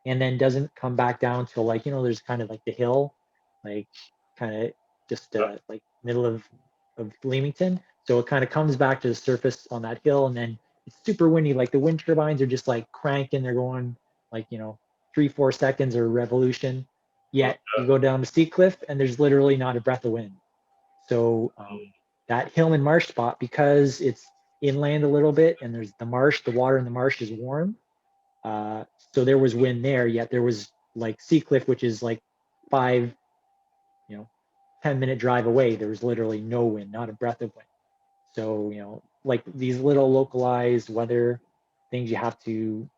and then doesn't come back down till like, there's kind of like the hill, like kind of just Yeah. like middle of Leamington. So it kind of comes back to the surface on that hill and then it's super windy. Like the wind turbines are just like cranking, they're going like, 3, 4 seconds or revolution. Yet you go down to Sea Cliff and there's literally not a breath of wind. So that Hillman Marsh spot, because it's inland a little bit and there's the water in the marsh is warm. Uh, so there was wind there, yet there was like Sea Cliff, which is like 5, you know, 10-minute drive away. There was literally no wind, not a breath of wind. So, like these little localized weather things you have to,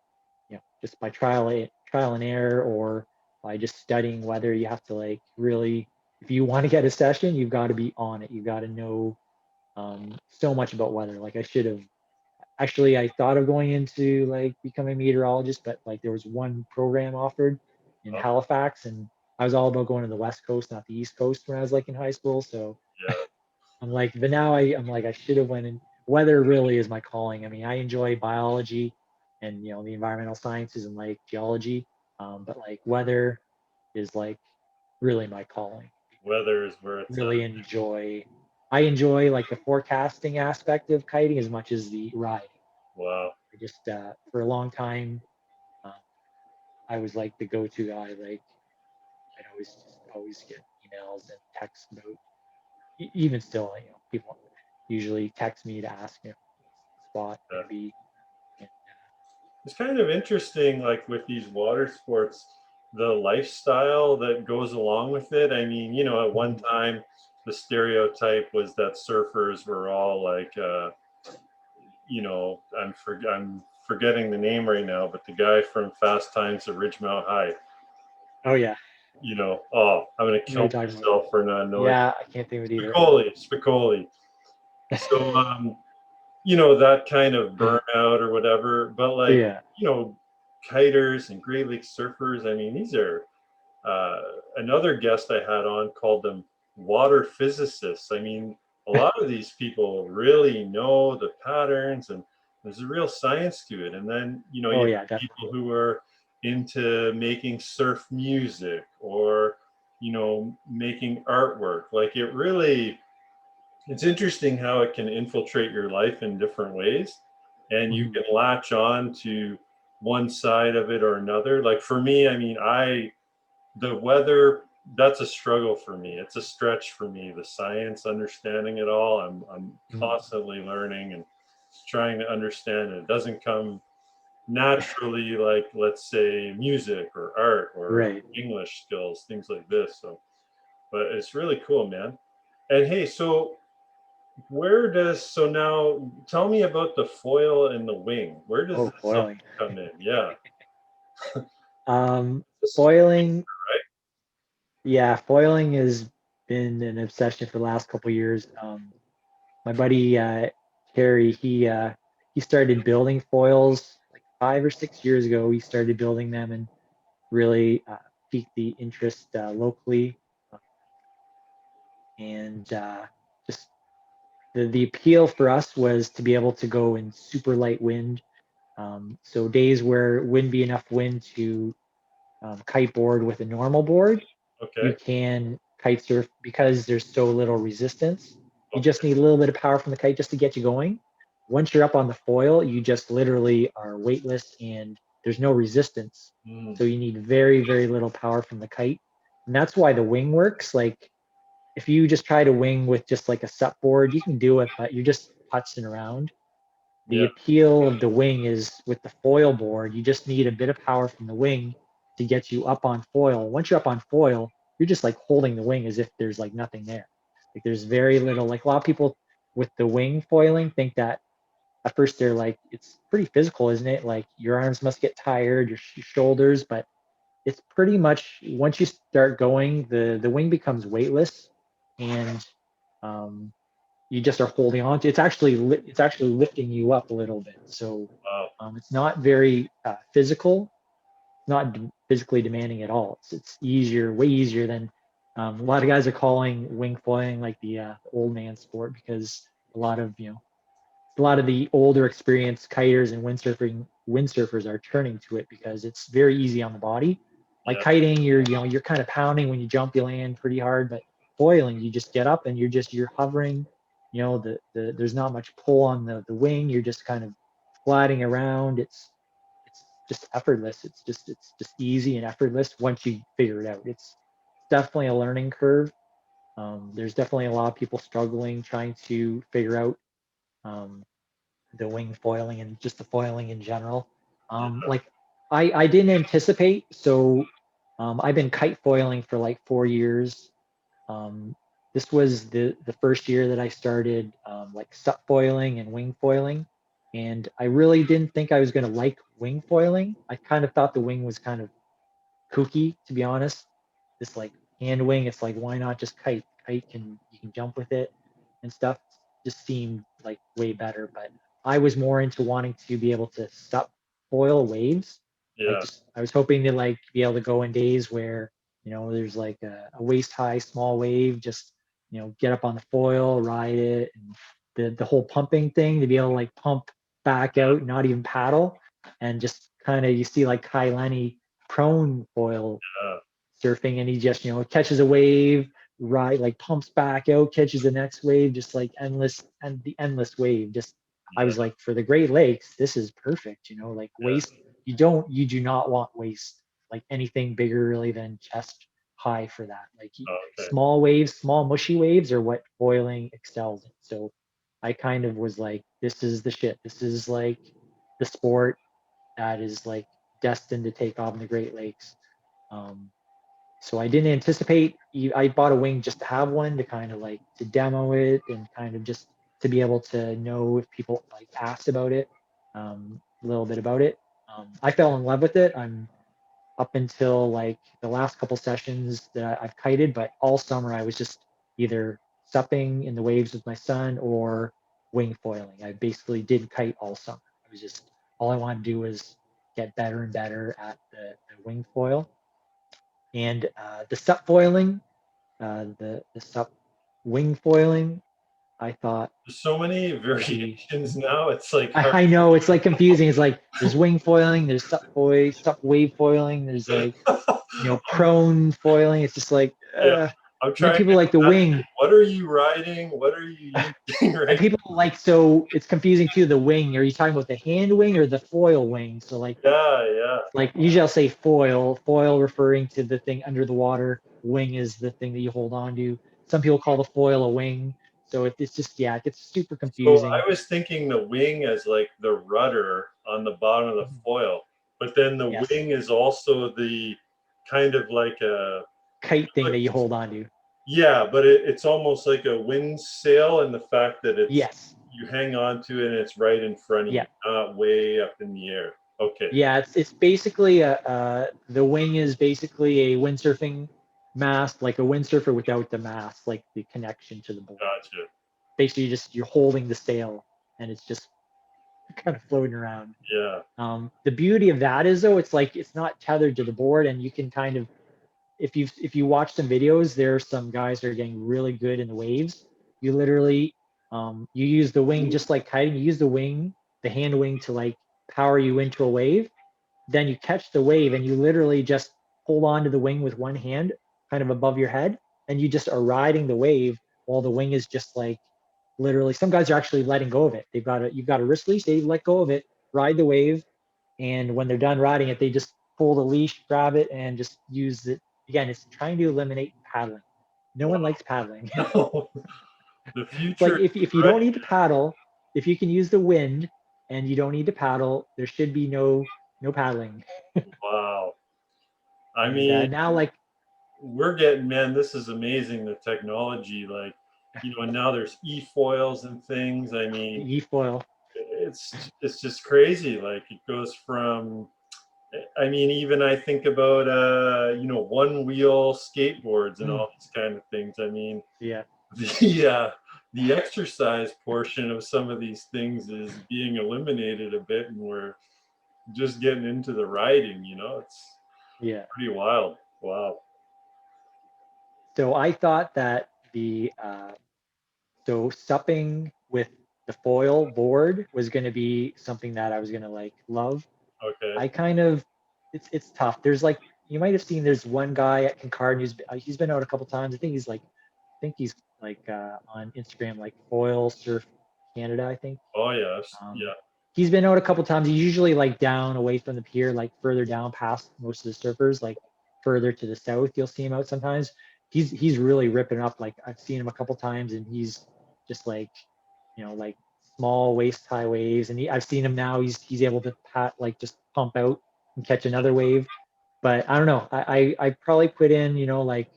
just by trial and error or by just studying weather, you have to like really, if you want to get a session, you've got to be on it. You've got to know so much about weather. Like I should have actually I thought of going into like becoming a meteorologist, but like there was one program offered in Oh, Halifax and I was all about going to the West Coast, not the East Coast when I was like in high school. So yeah. I'm like, but now I'm like, I should have went in. Weather really is my calling. I mean, I enjoy biology and the environmental sciences and like geology, but like weather is like really my calling. Weather is where it's Really at. enjoy. I enjoy like the forecasting aspect of kiting as much as the riding. Wow. I just for a long time, uh, I was like the go-to guy. Like I'd always get emails and texts about. Even still, people usually text me to ask, spot Yeah. going to be. And, It's kind of interesting, like with these water sports, the lifestyle that goes along with it. I mean, at one Mhm. time, the stereotype was that surfers were all like, I'm forgetting the name right now, but the guy from Fast Times at Ridgemount High. Oh yeah, You know, oh, I'm gonna I know you're kill talking about. myself for not knowing. Yeah, I can't think of it either. Spicoli. So, you know, that kind of burnout or whatever. But like, Yeah. you know, kiters and Great Lake surfers. I mean, these are another guest I had on called them water physicists. I mean, a lot of these people really know the patterns and there's a real science to it. And then, you know, Oh you yeah, have definitely. people who are into making surf music or, you know, making artwork. Like it really, it's interesting how it can infiltrate your life in different ways and you Mhm. can latch on to one side of it or another. Like for me, I mean, the weather, that's a struggle for me. It's a stretch for me. The science, understanding it all, I'm Mhm. constantly learning and trying to understand it. It doesn't come naturally like, let's say, music or art or Right. English skills, things like this. So, but it's really cool, man. And hey, so so now tell me about the foil and the wing. Where does Oh, this all foiling. come in? Yeah. This is Foiling. right. Yeah, foiling has been an obsession for the last couple years. My buddy Terry, he started building foils like 5 or 6 years ago. He started building them and really piqued the interest locally. Uh, and just the appeal for us was to be able to go in super light wind. So days where it wouldn't be enough wind to kite board with a normal board, you Okay. can kite surf because there's so little resistance. You just Okay. need a little bit of power from the kite just to get you going. Once you're up on the foil, you just literally are weightless and there's no resistance. Mm, So you need very, very little power from the kite. And that's why the wing works. Like if you just try to wing with just like a sup board, you can do it, but you're just putzing around. The yeah. appeal of the wing is with the foil board, you just need a bit of power from the wing to get you up on foil. Once you're up on foil, you're just like holding the wing as if there's like nothing there. Like there's very little, like a lot of people with the wing foiling think that at first they're like, it's pretty physical, isn't it? Like your arms must get tired, your shoulders, but it's pretty much once you start going, the wing becomes weightless and um, you just are holding on to. It's actually lifting you up a little bit. So Wow. it's not very physical, not physically demanding at all. It's easier, way easier than a lot of guys are calling wing foiling like the old man sport because a lot of a lot of the older experienced kiters and windsurfers are turning to it because it's very easy on the body. Like Yeah. kiting, you're kind of pounding when you jump, you land pretty hard, but foiling, you just get up and you're hovering. There's not much pull on the wing. You're just kind of gliding around. It's just effortless. It's just easy and effortless once you figure it out. It's definitely a learning curve. There's definitely a lot of people struggling trying to figure out um, the wing foiling and just the foiling in general. Yeah. Like I didn't anticipate, so I've been kite foiling for like 4 years. Um, this was the first year that I started like sup foiling and wing foiling, and I really didn't think I was gonna like wing foiling. I kind of thought the wing was kind of kooky, to be honest. This like hand wing, it's like why not just kite? Kite can you can jump with it and stuff. Just seemed like way better. But I was more into wanting to be able to stop foil waves. Like Yeah. just I was hoping to like be able to go in days where there's like a waist high small wave, just get up on the foil, ride it, and the whole pumping thing to be able to like pump back out, not even paddle, and just kind of you see like Kai Lenny prone foil Yeah. surfing and he just catches a wave, right, like pumps back out, catches the next wave, just like endless and the endless wave. Just I Yeah. was like, for the Great Lakes this is perfect, like Yeah. waist, you do not want waist like anything bigger really than chest high for that. Like Okay. small waves, small mushy waves are what foiling excels in. So I kind of was like, this is the shit, this is like the sport that is like destined to take off in the Great Lakes. um, so I didn't anticipate. I bought a wing just to have one to kind of like to demo it and kind of just to be able to know if people like asked about it. a little bit about it. I fell in love with it. I'm up until like the last couple sessions that I've kited, but all summer I was just either supping in the waves with my son or wing foiling. I basically didn't kite all summer. I was just all I wanted to do was get better and better at the wing foil and the sup foiling, the sup wing foiling. I thought There's so many would be. variations now. It's like hard. I know it's like confusing. It's like there's wing foiling, there's sup wave foiling, there's like I'm, prone foiling. It's just like, yeah, I'm and then trying people to like the imagine, wing, what are you riding? What are you using and right? people like, so it's confusing too. The wing, are you talking about the hand wing or the foil wing? So Yeah, yeah. like usually I'll say foil referring to the thing under the water. Wing is the thing that you hold on to. Some people call the foil a wing. So it's just, yeah, it gets super So confusing. I was thinking the wing as like the rudder on the bottom of the Mhm. foil, but then the Yes. wing is also the kind of like a, Kite thing like, that you hold on to. yeah, but it's almost like a wind sail, and the fact that it's Yes. you hang on to it and it's right in front of you, Yeah. not way up in the air. Okay, Yeah, it's basically the wing is basically a windsurfing mast, like a windsurfer without the mast, like the connection to the board. gotcha. Basically, just you're holding the sail and it's just kind of floating around. Yeah. The beauty of that is though, it's like it's not tethered to the board, and you can kind of, if you watch some videos, there are some guys that are getting really good in the waves. You literally you use the wing just like kiting. You use the wing, the hand wing, to like power you into a wave. Then you catch the wave and you literally just hold on to the wing with one hand kind of above your head, and you just are riding the wave while the wing is just like literally, some guys are actually letting go of it. You've got a wrist leash, they let go of it, ride the wave, and when they're done riding it, they just pull the leash, grab it, and just use it. Again, it's trying to eliminate paddling. No one likes paddling. Wow. The It's like future is if you don't bright. need to paddle, if you can use the wind and you don't need to paddle, there should be no paddling. Wow. I And mean, now like we're getting, man, this is amazing, the technology, like, and now there's e-foils and things. I the mean, e-foil. it's just crazy. Like it goes from, I mean, even I think about one wheel skateboards and Mm, all these kind of things. I mean, yeah. the exercise portion of some of these things is being eliminated a bit, and we're just getting into the riding, it's Yeah. pretty wild. Wow. So I thought that so supping with the foil board was going to be something that I was going to like love. Okay. I kind of it's tough. There's like, you might have seen, there's one guy at Kincardine he's been out a couple times. I think he's like on Instagram, like Foil Surf Canada, I think. Oh yes. Um, Yeah. he's been out a couple times. He's usually like down away from the pier, like further down past most of the surfers, like further to the south. You'll see him out sometimes. He's really ripping up. Like I've seen him a couple times, and he's just like, like small waist high waves. And I've seen him now. He's able to like just pump out and catch another wave. But I don't know. I probably put in, like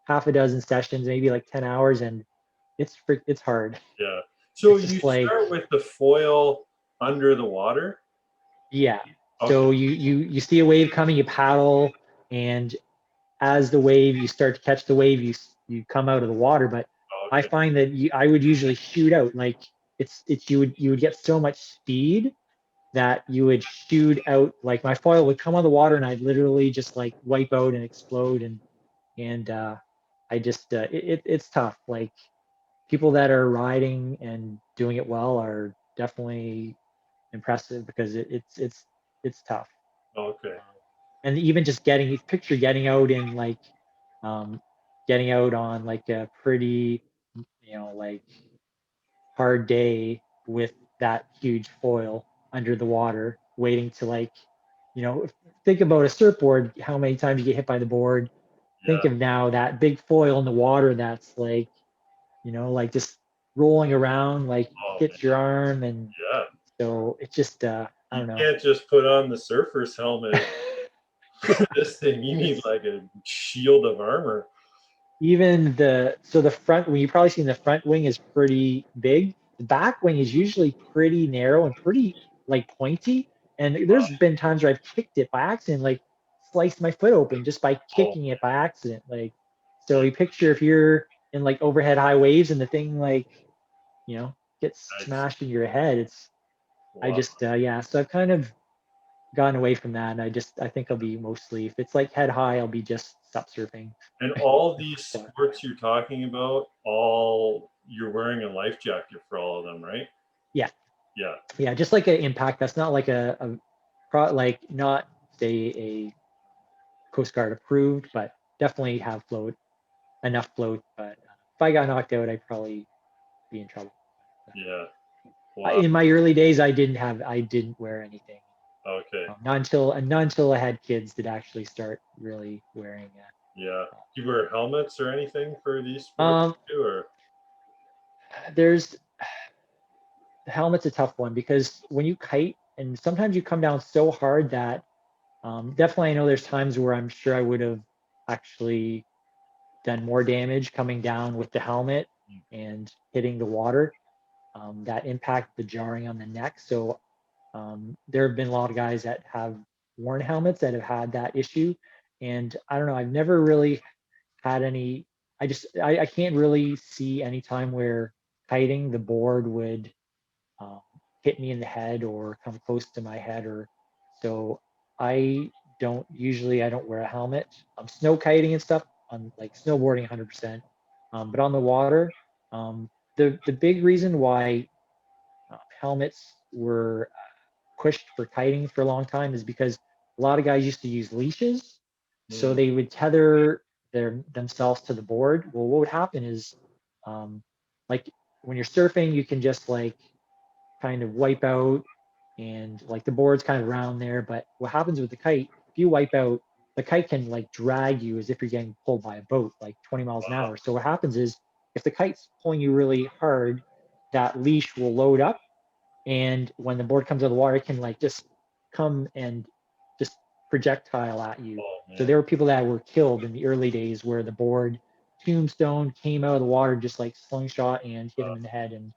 half a dozen sessions, maybe like 10 hours, and it's hard. Yeah. So It's you just like, start with the foil under the water? yeah. Okay. So you see a wave coming, you paddle, and as the wave, you start to catch the wave, you come out of the water. But I Okay. find that I would usually shoot out. Like it's you would get so much speed that you would shoot out. Like my foil would come on the water, and I'd literally just like wipe out and explode. And I just it's tough. Like people that are riding and doing it well are definitely impressive because it's tough. Okay. Um, and even just picture getting out in like um, getting out on like a pretty, like hard day with that huge foil under the water, waiting to like, think about a surfboard, how many times you get hit by the board. Think Yeah. of now that big foil in the water that's like, like just rolling around, like Oh hits your man. arm. And Yeah. so it's just, I You don't know. can't just put on the surfer's helmet for Yeah. this thing. You need It's like a shield of armor. even the front, when you probably seen, the front wing is pretty big. The back wing is usually pretty narrow and pretty like pointy. And there's been times where I've kicked it by accident, like sliced my foot open just by kicking it by accident. Like, so you picture if you're in like overhead high waves and the thing like, gets smashed in your head. I just, yeah. So I've kind of gotten away from that. And I think I'll be mostly, if it's like head high, I'll be just sup surfing. And all these sports you're talking about, you're wearing a life jacket for all of them, right? Yeah. Yeah. Yeah. Just like an impact. That's not like like not say a Coast Guard approved, but definitely have enough float. But if I got knocked out, I'd probably be in trouble. Yeah. Wow. In my early days, I didn't wear anything. Okay. Not until I had kids did actually start really wearing. Yeah. Do you wear helmets or anything for these sports too, or? The helmet's a tough one because when you kite, and sometimes you come down so hard that definitely I know there's times where I'm sure I would have actually done more damage coming down with the helmet and hitting the water. That impact, the jarring on the neck. So there have been a lot of guys that have worn helmets that have had that issue. And I don't know, I've never really had any, I can't really see any time where kiting the board would hit me in the head or come close to my head. So I I don't wear a helmet. I'm snow kiting and stuff, on like snowboarding 100%. But on the water, the big reason why helmets were pushed for kiting for a long time is because a lot of guys used to use leashes. So they would tether themselves to the board. Well, what would happen is, like when you're surfing, you can just like kind of wipe out and like the board's kind of round there. But what happens with the kite, if you wipe out, the kite can like drag you as if you're getting pulled by a boat, like 20 miles an hour. So what happens is if the kite's pulling you really hard, that leash will load up. And when the board comes out of the water, it can like just come and just projectile at you. So there were people that were killed in the early days where the board tombstone came out of the water just like slingshot and hit him in the head and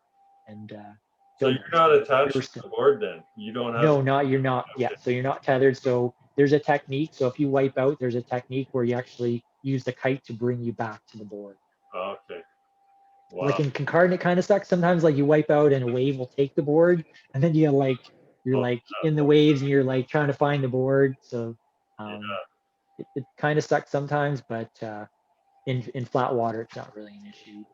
so you're not attached to the board then? You don't have you're not. Okay. Yeah, so you're not tethered. So there's a technique. So if you wipe out, there's a technique where you actually use the kite to bring you back to the board. Okay. Wow. Like in Concard, it kind of sucks sometimes. Like you wipe out and a wave will take the board, and then you're like in the waves and you're like trying to find the board. So it kind of sucks sometimes, but in flat water, it's not really an issue.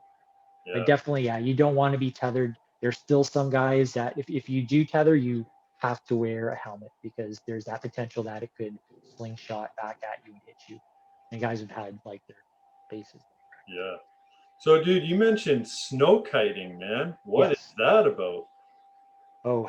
Yeah. But definitely, yeah, you don't want to be tethered. There's still some guys that if you do tether, you have to wear a helmet because there's that potential that it could slingshot back at you and hit you. And guys have had like their faces. Yeah. So, dude, you mentioned snow kiting, man. What is that about? Oh,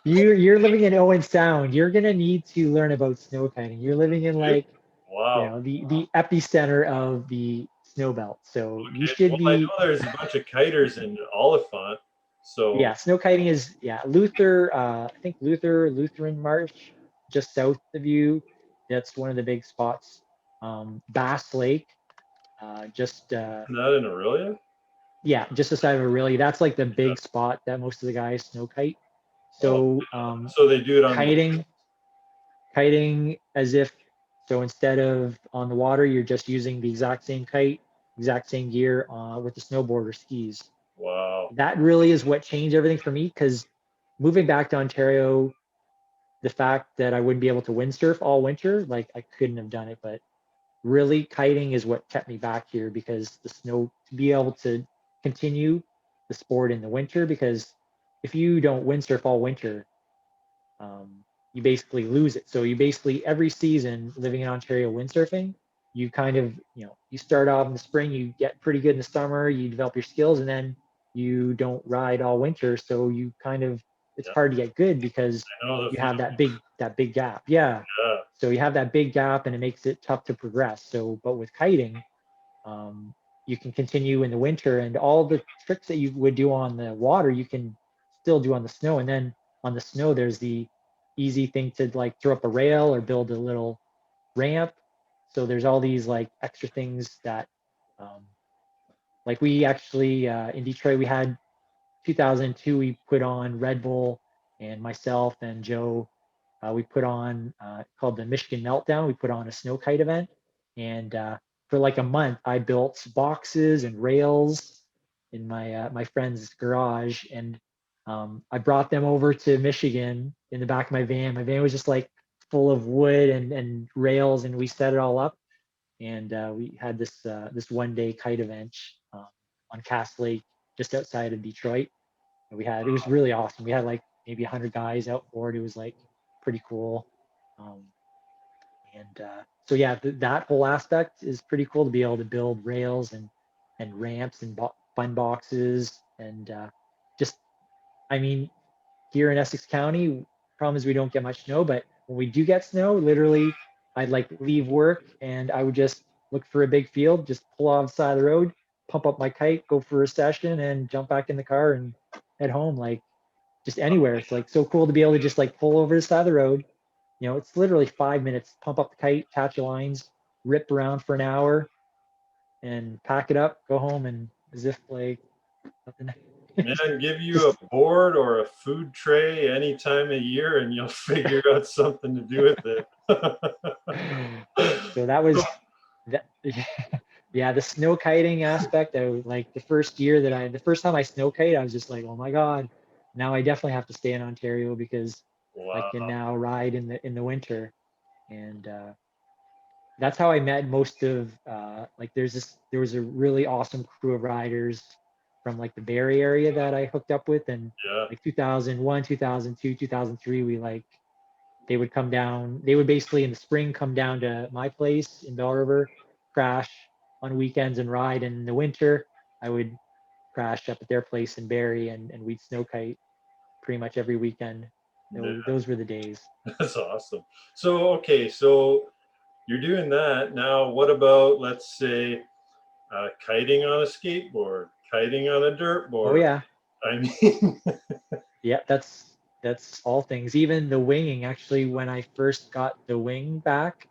you're living in Owen Sound. You're gonna need to learn about snow kiting. You're living in like, the epicenter of the snow belt. So you should be. I know there's a bunch of kiters in Oliphant. So yeah, snow kiting is Luther. I think Lutheran Marsh, just south of you. That's one of the big spots. Bass Lake, just. Isn't that in Aurelia? Yeah, just aside of Aurelia. That's like the big spot that most of the guys snow kite. So so they do it on kiting as if, so instead of on the water, you're just using the exact same kite, exact same gear with the snowboard or skis. Wow. That really is what changed everything for me, because moving back to Ontario, the fact that I wouldn't be able to windsurf all winter, like I couldn't have done it. But really, kiting is what kept me back here, because the snow, to be able to continue the sport in the winter, because if you don't windsurf all winter, you basically lose it. So you basically, every season living in Ontario windsurfing, you kind of, you start off in the spring, you get pretty good in the summer, you develop your skills, and then you don't ride all winter. So you kind of, it's hard to get good because you have that big gap. Yeah. So you have that big gap and it makes it tough to progress. So, but with kiting, you can continue in the winter, and all the tricks that you would do on the water, you can still do on the snow. And then on the snow, there's the easy thing to like throw up a rail or build a little ramp. So there's all these like extra things that, like we actually, in Detroit, we had 2002, we put on Red Bull and myself and Joe, we put on called the Michigan Meltdown. We put on a snow kite event, and for like a month, I built boxes and rails in my friend's garage, and I brought them over to Michigan in the back of my van. My van was just like full of wood and rails, and we set it all up, and we had this 1 day kite event on Cass Lake, just outside of Detroit. And it was really awesome. We had like maybe 100 guys out for it. It was like pretty cool. Um, and so yeah, that whole aspect is pretty cool to be able to build rails and ramps and fun boxes and just, I mean, here in Essex County, problem is we don't get much snow, but when we do get snow, literally, I'd like leave work and I would just look for a big field, just pull off the side of the road, pump up my kite, go for a session, and jump back in the car and head home. Like just anywhere. It's like so cool to be able to just like pull over the side of the road. You know, it's literally 5 minutes, pump up the kite, attach your lines, rip around for an hour, and pack it up, go home, and as if like nothing. Man, give you a Just board or a food tray any time of year and you'll figure out something to do with it. so that was that. Yeah, the snow kiting aspect. I like the first time I snow kite, I was just like, oh my god. Now I definitely have to stay in Ontario because I Wow. can now ride in the winter, and that's how I met most of like there was a really awesome crew of riders from like the Barrie area that I hooked up with, and Yeah. like 2001, 2002, 2003, we like they would come down. They would basically in the spring come down to my place in Bell River, crash on weekends and ride. And in the winter, I would crash up at their place in Barrie, and we'd snow kite pretty much every weekend. Yeah, Those were the days. that's awesome. So, okay, so you're doing that. Now, what about, let's say, kiting on a skateboard, kiting on a dirt Oh board? yeah, I mean, yeah. That's all things. Even the winging. Actually, when I first got the wing back,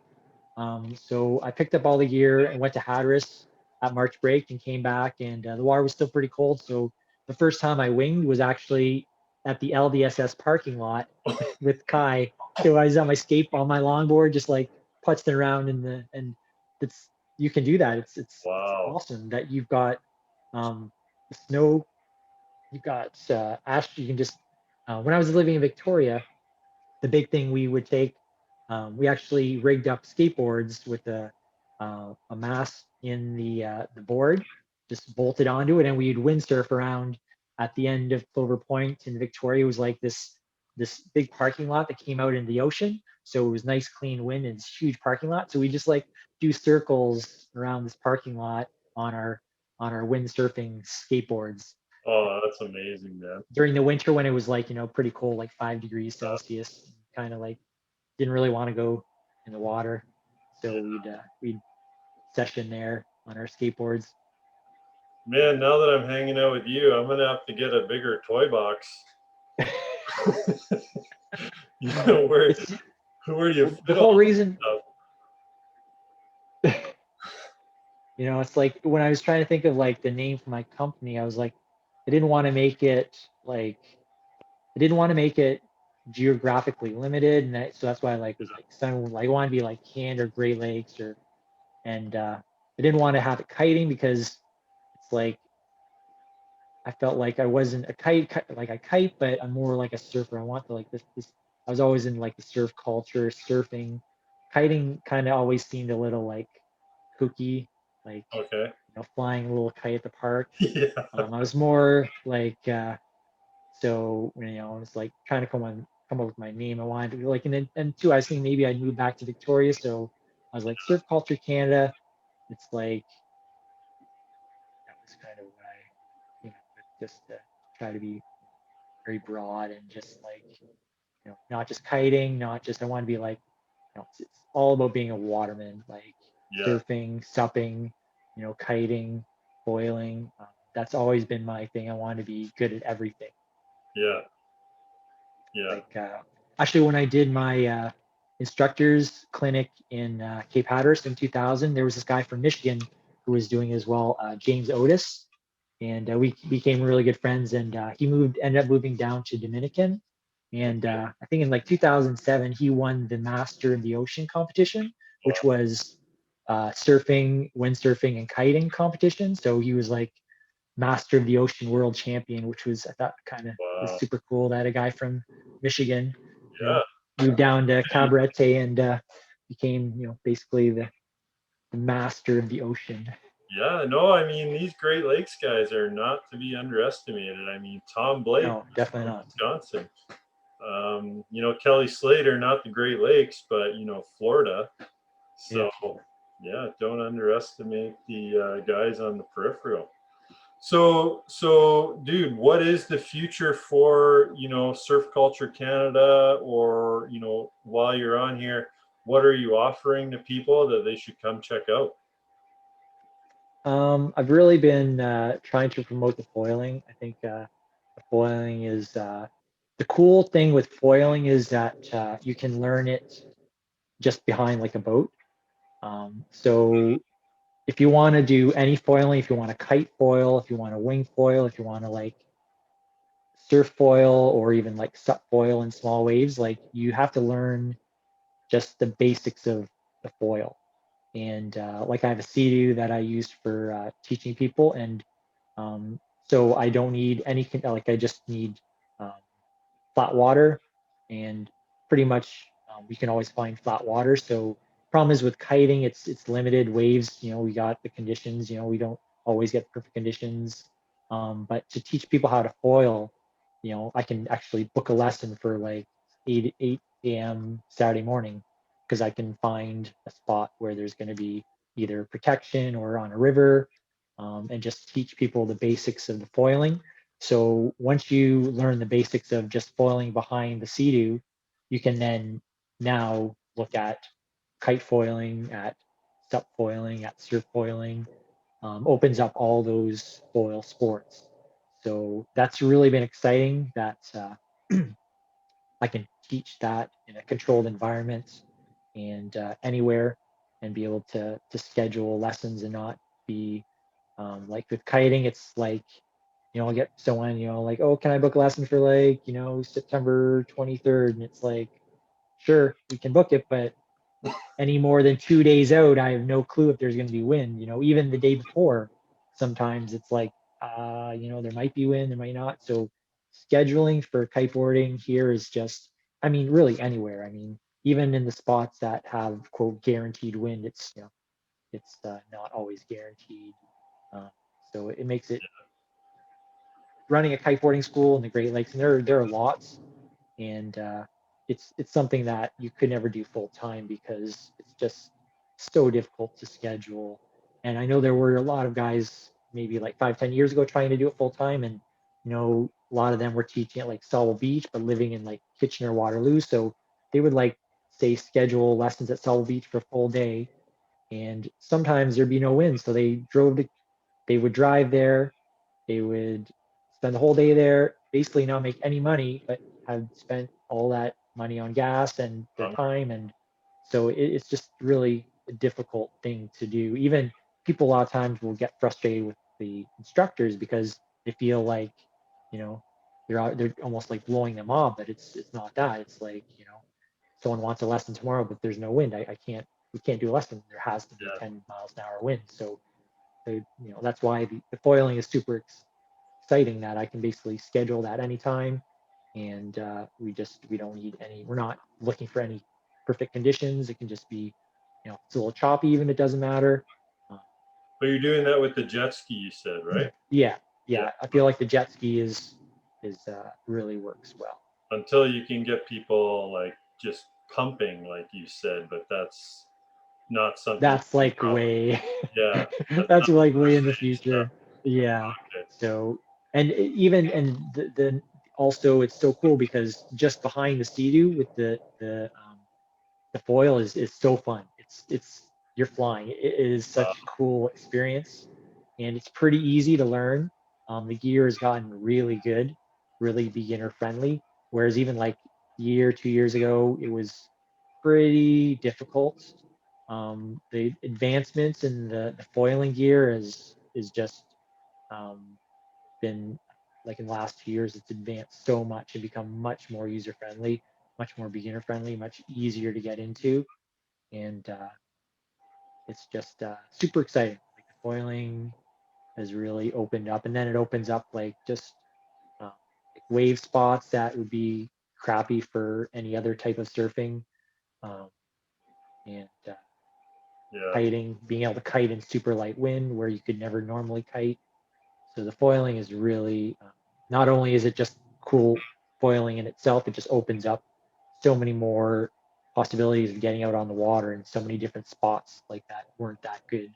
so I picked up all the gear and went to Hatteras at March break and came back, and the water was still pretty cold. So the first time I winged was actually at the LDSS parking lot with Kai. So I was on my on my longboard, just like putzing around and it's you can do that. It's wow. awesome that you've got the snow, you've got ash. You can just when I was living in Victoria, the big thing we would take, we actually rigged up skateboards with a mast in the board, just bolted onto it, and we'd windsurf around at the end of Clover Point in Victoria. It was like this big parking lot that came out in the ocean, so it was nice clean wind and it's huge parking lot. So we just like do circles around this parking lot on our windsurfing skateboards Oh, that's amazing, man. during the winter when it was like pretty cold, like 5 degrees Celsius, kind of like didn't really want to go in the water, so we'd session there on our skateboards. Man, now that I'm hanging out with you, I'm gonna have to get a bigger toy box. You know, It's where do you the fit whole all this reason, stuff? it's like when I was trying to think of like the name for my company, I was like, I didn't want to make it like I didn't want to make it geographically limited, and so that's why I like was like some like I want to be like Canada or Great Lakes or and I didn't want to have it kiting because it's like I felt like I wasn't a like a kite, but I'm more like a surfer. I want to like this. I was always in like the surf culture, surfing, kiting kind of always seemed a little like kooky, like Okay. flying a little kite at the park. Yeah. I was more like so it's like trying to come up with my name. I wanted to be like and two, I was thinking maybe I'd move back to Victoria, so I was like surf culture Canada. It's like that was kind of what I just to try to be very broad and just like not just kiting, not just I want to be like it's all about being a waterman, like Yeah. surfing, supping, kiting, foiling. That's always been my thing. I want to be good at everything. Yeah. Yeah. Like actually, when I did my instructors clinic in Cape Hatteras in 2000, there was this guy from Michigan who was doing it as well, James Otis, and we became really good friends. And he ended up moving down to Dominican, And Okay. I think in like 2007, he won the Master of the Ocean competition, which Wow. was surfing, windsurfing, and kiting competition. So he was like Master of the Ocean world champion, which was, I thought, kind of was Wow. super cool that a guy from Michigan, Yeah. moved down to Cabarete and became, basically the master of the ocean. Yeah, no, I mean, these Great Lakes guys are not to be underestimated. I mean, Tom Blake No, was definitely from not. Wisconsin. Kelly Slater, not the Great Lakes, but Florida. Yeah. So yeah, don't underestimate the guys on the peripheral. So, dude, what is the future for Surf Culture Canada, or while you're on here, what are you offering to people that they should come check out? I've really been trying to promote the foiling. I think the foiling is the cool thing with foiling is that you can learn it just behind like a boat. So if you want to do any foiling, if you want to kite foil, if you want to wing foil, if you want to like surf foil or even like sup foil in small waves, like you have to learn just the basics of the foil. And like I have a Sea-Doo that I use for teaching people, and um, so I don't need any like I just need um, flat water, and pretty much we can always find flat water. So problem is with kiting, it's limited waves. We got the conditions. We don't always get perfect conditions. But to teach people how to foil, I can actually book a lesson for like 8 a.m. Saturday morning because I can find a spot where there's going to be either protection or on a river, and just teach people the basics of the foiling. So once you learn the basics of just foiling behind the Sea-Doo, you can then now look at kite foiling, at sup foiling, at surf foiling. Opens up all those foil sports. So that's really been exciting that I can teach that in a controlled environment and anywhere, and be able to schedule lessons and not be like with kiting. It's like I'll get someone, like, oh, can I book a lesson for like, September 23rd? And it's like, sure, we can book it, but any more than 2 days out, I have no clue if there's going to be wind. Even the day before, sometimes it's like, there might be wind, there might not. So scheduling for kiteboarding here is just, I mean, really anywhere. I mean, even in the spots that have quote guaranteed wind, it's not always guaranteed. Uh, so it makes it running a kiteboarding school in the Great Lakes, and there are lots, and it's something that you could never do full time because it's just so difficult to schedule. And I know there were a lot of guys maybe like 5, 10 years ago trying to do it full time, and a lot of them were teaching at like Saddle Beach, but living in like Kitchener, Waterloo, so they would like say schedule lessons at Saddle Beach for a full day, and sometimes there'd be no wind, so they would drive there, they would spend the whole day there, basically not make any money, but have spent all that money on gas and their Um, time. And so it's just really a difficult thing to do. Even people a lot of times will get frustrated with the instructors because they feel like, you know, they're almost like blowing them off, but it's not that. It's like, someone wants a lesson tomorrow, but there's no wind. I can't, we can't do a lesson. There has to be yeah, 10 miles an hour wind. So that's why the foiling is super exciting that I can basically schedule that anytime, and we don't need any. We're not looking for any perfect conditions. It can just be, if it's a little choppy, even it doesn't matter. Uh, but you're doing that with the jet ski, you said, right? yeah, Yeah. yeah. I feel like the jet ski is really works well. Until you can get people like just pumping, like you said, but that's not something you That's can like probably. way Yeah, that's that's not like way in the stage stuff. future. Yeah. Okay. So even and the also it's so cool because just behind the Sea-Doo with the foil is so fun. It's you're flying. It is such a cool experience, and it's pretty easy to learn. The gear has gotten really good, really beginner friendly. Whereas even like year, 2 years ago, it was pretty difficult. The advancements in the foiling gear is just um, been like in the last 2 years, it's advanced so much and become much more user friendly, much more beginner friendly, much easier to get into. And it's just super exciting. Like the foiling has really opened up, and then it opens up like just like wave spots that would be crappy for any other type of surfing. Um, and Yeah. kiting, being able to kite in super light wind where you could never normally kite. So the foiling is really, not only is it just cool foiling in itself, it just opens up so many more possibilities of getting out on the water in so many different spots like that weren't that good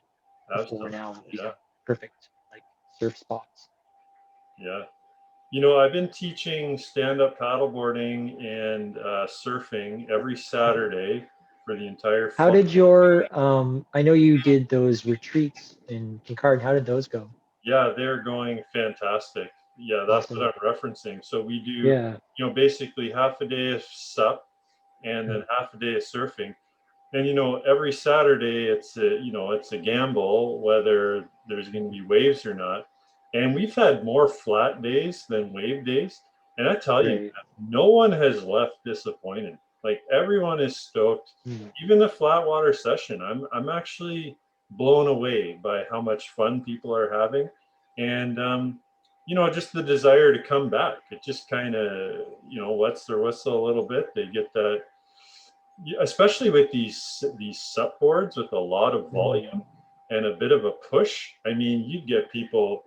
before, Absolutely. now Yeah. become perfect like surf spots. Yeah. I've been teaching stand-up paddleboarding and surfing every Saturday for the entire How fall. did your, I know you did those retreats in Kincard. How did those go? Yeah, they're going fantastic. Yeah, that's what Awesome. I'm referencing. So we do, Yeah. basically half a day of sup and then half a day of surfing. And every Saturday it's a gamble whether there's going to be waves or not. And we've had more flat days than wave days. And I tell you, Right. no one has left disappointed. Like everyone is stoked. Mm. Even the flat water session, I'm actually blown away by how much fun people are having. And just the desire to come back. It just kind of, wets their whistle a little bit. They get that, especially with these sup boards with a lot of Mm. volume and a bit of a push. I mean, you'd get people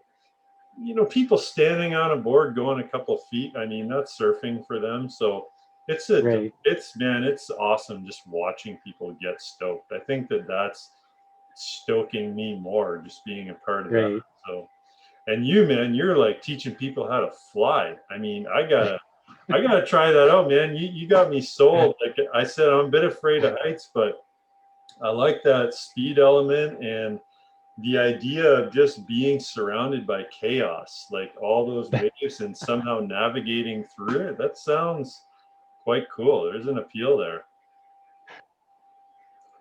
standing on a board going a couple feet. I mean, that's surfing for them. So Right. it's awesome just watching people get stoked. I think that's stoking me more, just being a part of that. Right. So, and you, man, you're like teaching people how to fly. I mean, I gotta try that out, man. You got me sold. Like I said, I'm a bit afraid of heights, but I like that speed element and the idea of just being surrounded by chaos, like all those waves and somehow navigating through it. That sounds quite cool. There's an appeal there.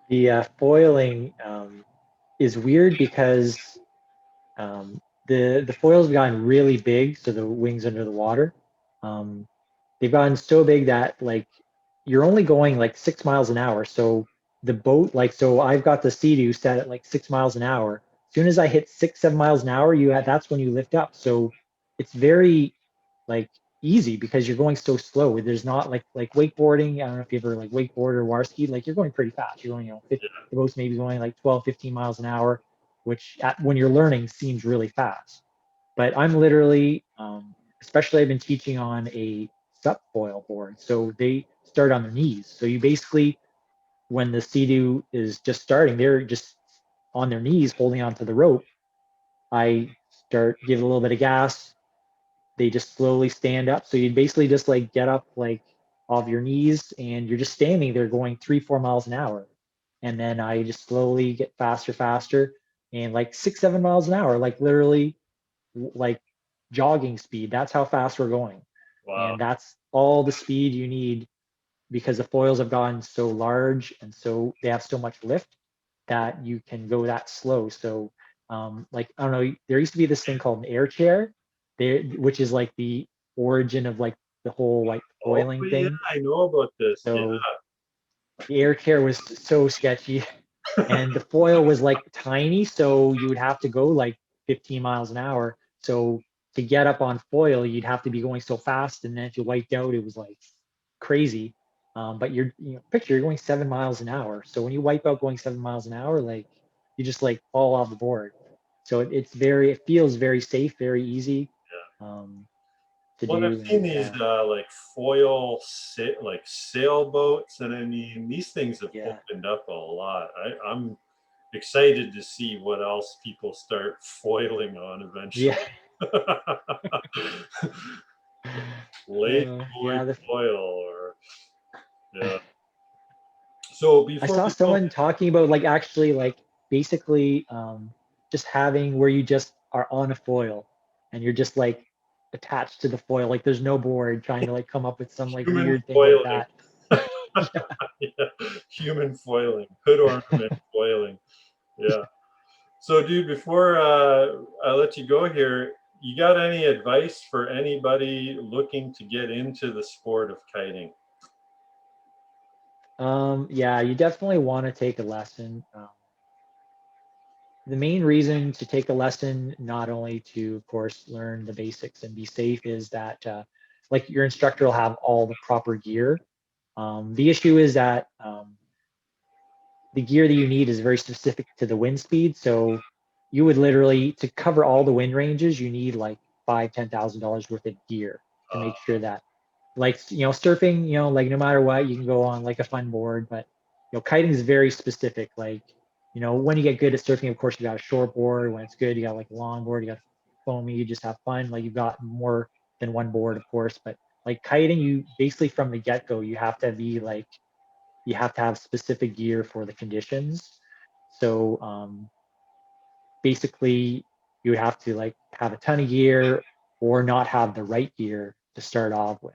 The foiling is weird because the foils have gotten really big, so the wings under the water. Um, they've gotten so big that like you're only going like 6 miles an hour. So the boat, like, so I've got the Sea-Doo set at like 6 miles an hour. As soon as I hit 6, 7 miles an hour, that's when you lift up. So it's very like easy because you're going so slow. There's not like wakeboarding. I don't know if you ever like wakeboard or water ski, like you're going pretty fast. You're going, 50, Yeah. the boat's maybe going like 12, 15 miles an hour, which when you're learning seems really fast. But I'm literally, especially I've been teaching on a sup foil board. So they start on their knees. So you basically, when the Sea-Doo is just starting, they're just on their knees holding onto the rope. I give a little bit of gas. They just slowly stand up. So you basically just like get up like off your knees and you're just standing there going 3, 4 miles an hour. And then I just slowly get faster, faster, and like 6, 7 miles an hour, like literally like jogging speed. That's how fast we're going. Wow. And that's all the speed you need because the foils have gotten so large and so they have so much lift that you can go that slow. So like I don't know, there used to be this thing called an air chair, there, which is like the origin of like the whole like Oh foiling yeah, thing. I know about this. Yeah. So the air chair was so sketchy and the foil was like tiny, so you would have to go like 15 miles an hour. So to get up on foil, you'd have to be going so fast, and then if you wiped out, it was like crazy. But picture you're going 7 miles an hour. So when you wipe out going 7 miles an hour, like you just like fall off the board. So it feels very safe, very easy um, to Well, I've do, seen and these like foil like sailboats, and I mean these things have yeah, opened up a lot. I'm excited to see what else people start foiling on eventually. yeah, Lake Erie yeah. foil, or yeah. So I before saw we go, someone talking about like actually like basically just having where you just are on a foil and you're just like attached to the foil. Like there's no board trying to like come up with some like human weird thing like foiling, that. Yeah. yeah, human foiling, hood ornament foiling, yeah. So, dude, before I let you go here, you got any advice for anybody looking to get into the sport of kiting? Yeah, you definitely want to take a lesson. The main reason to take a lesson, not only to, of course, learn the basics and be safe, is that like your instructor will have all the proper gear. The issue is that the gear that you need is very specific to the wind speed. So you would literally, to cover all the wind ranges, you need like $5,000 to $10,000 worth of gear to make sure that, like, surfing, like no matter what, you can go on like a fun board, but kiting is very specific. Like, when you get good at surfing, of course, you got a short board. When it's good, you got like a long board, you got foamy, you just have fun. Like you've got more than one board, of course, but like kiting, you basically from the get-go, you have to be like, you have to have specific gear for the conditions. So basically, you would have to like have a ton of gear or not have the right gear to start off with.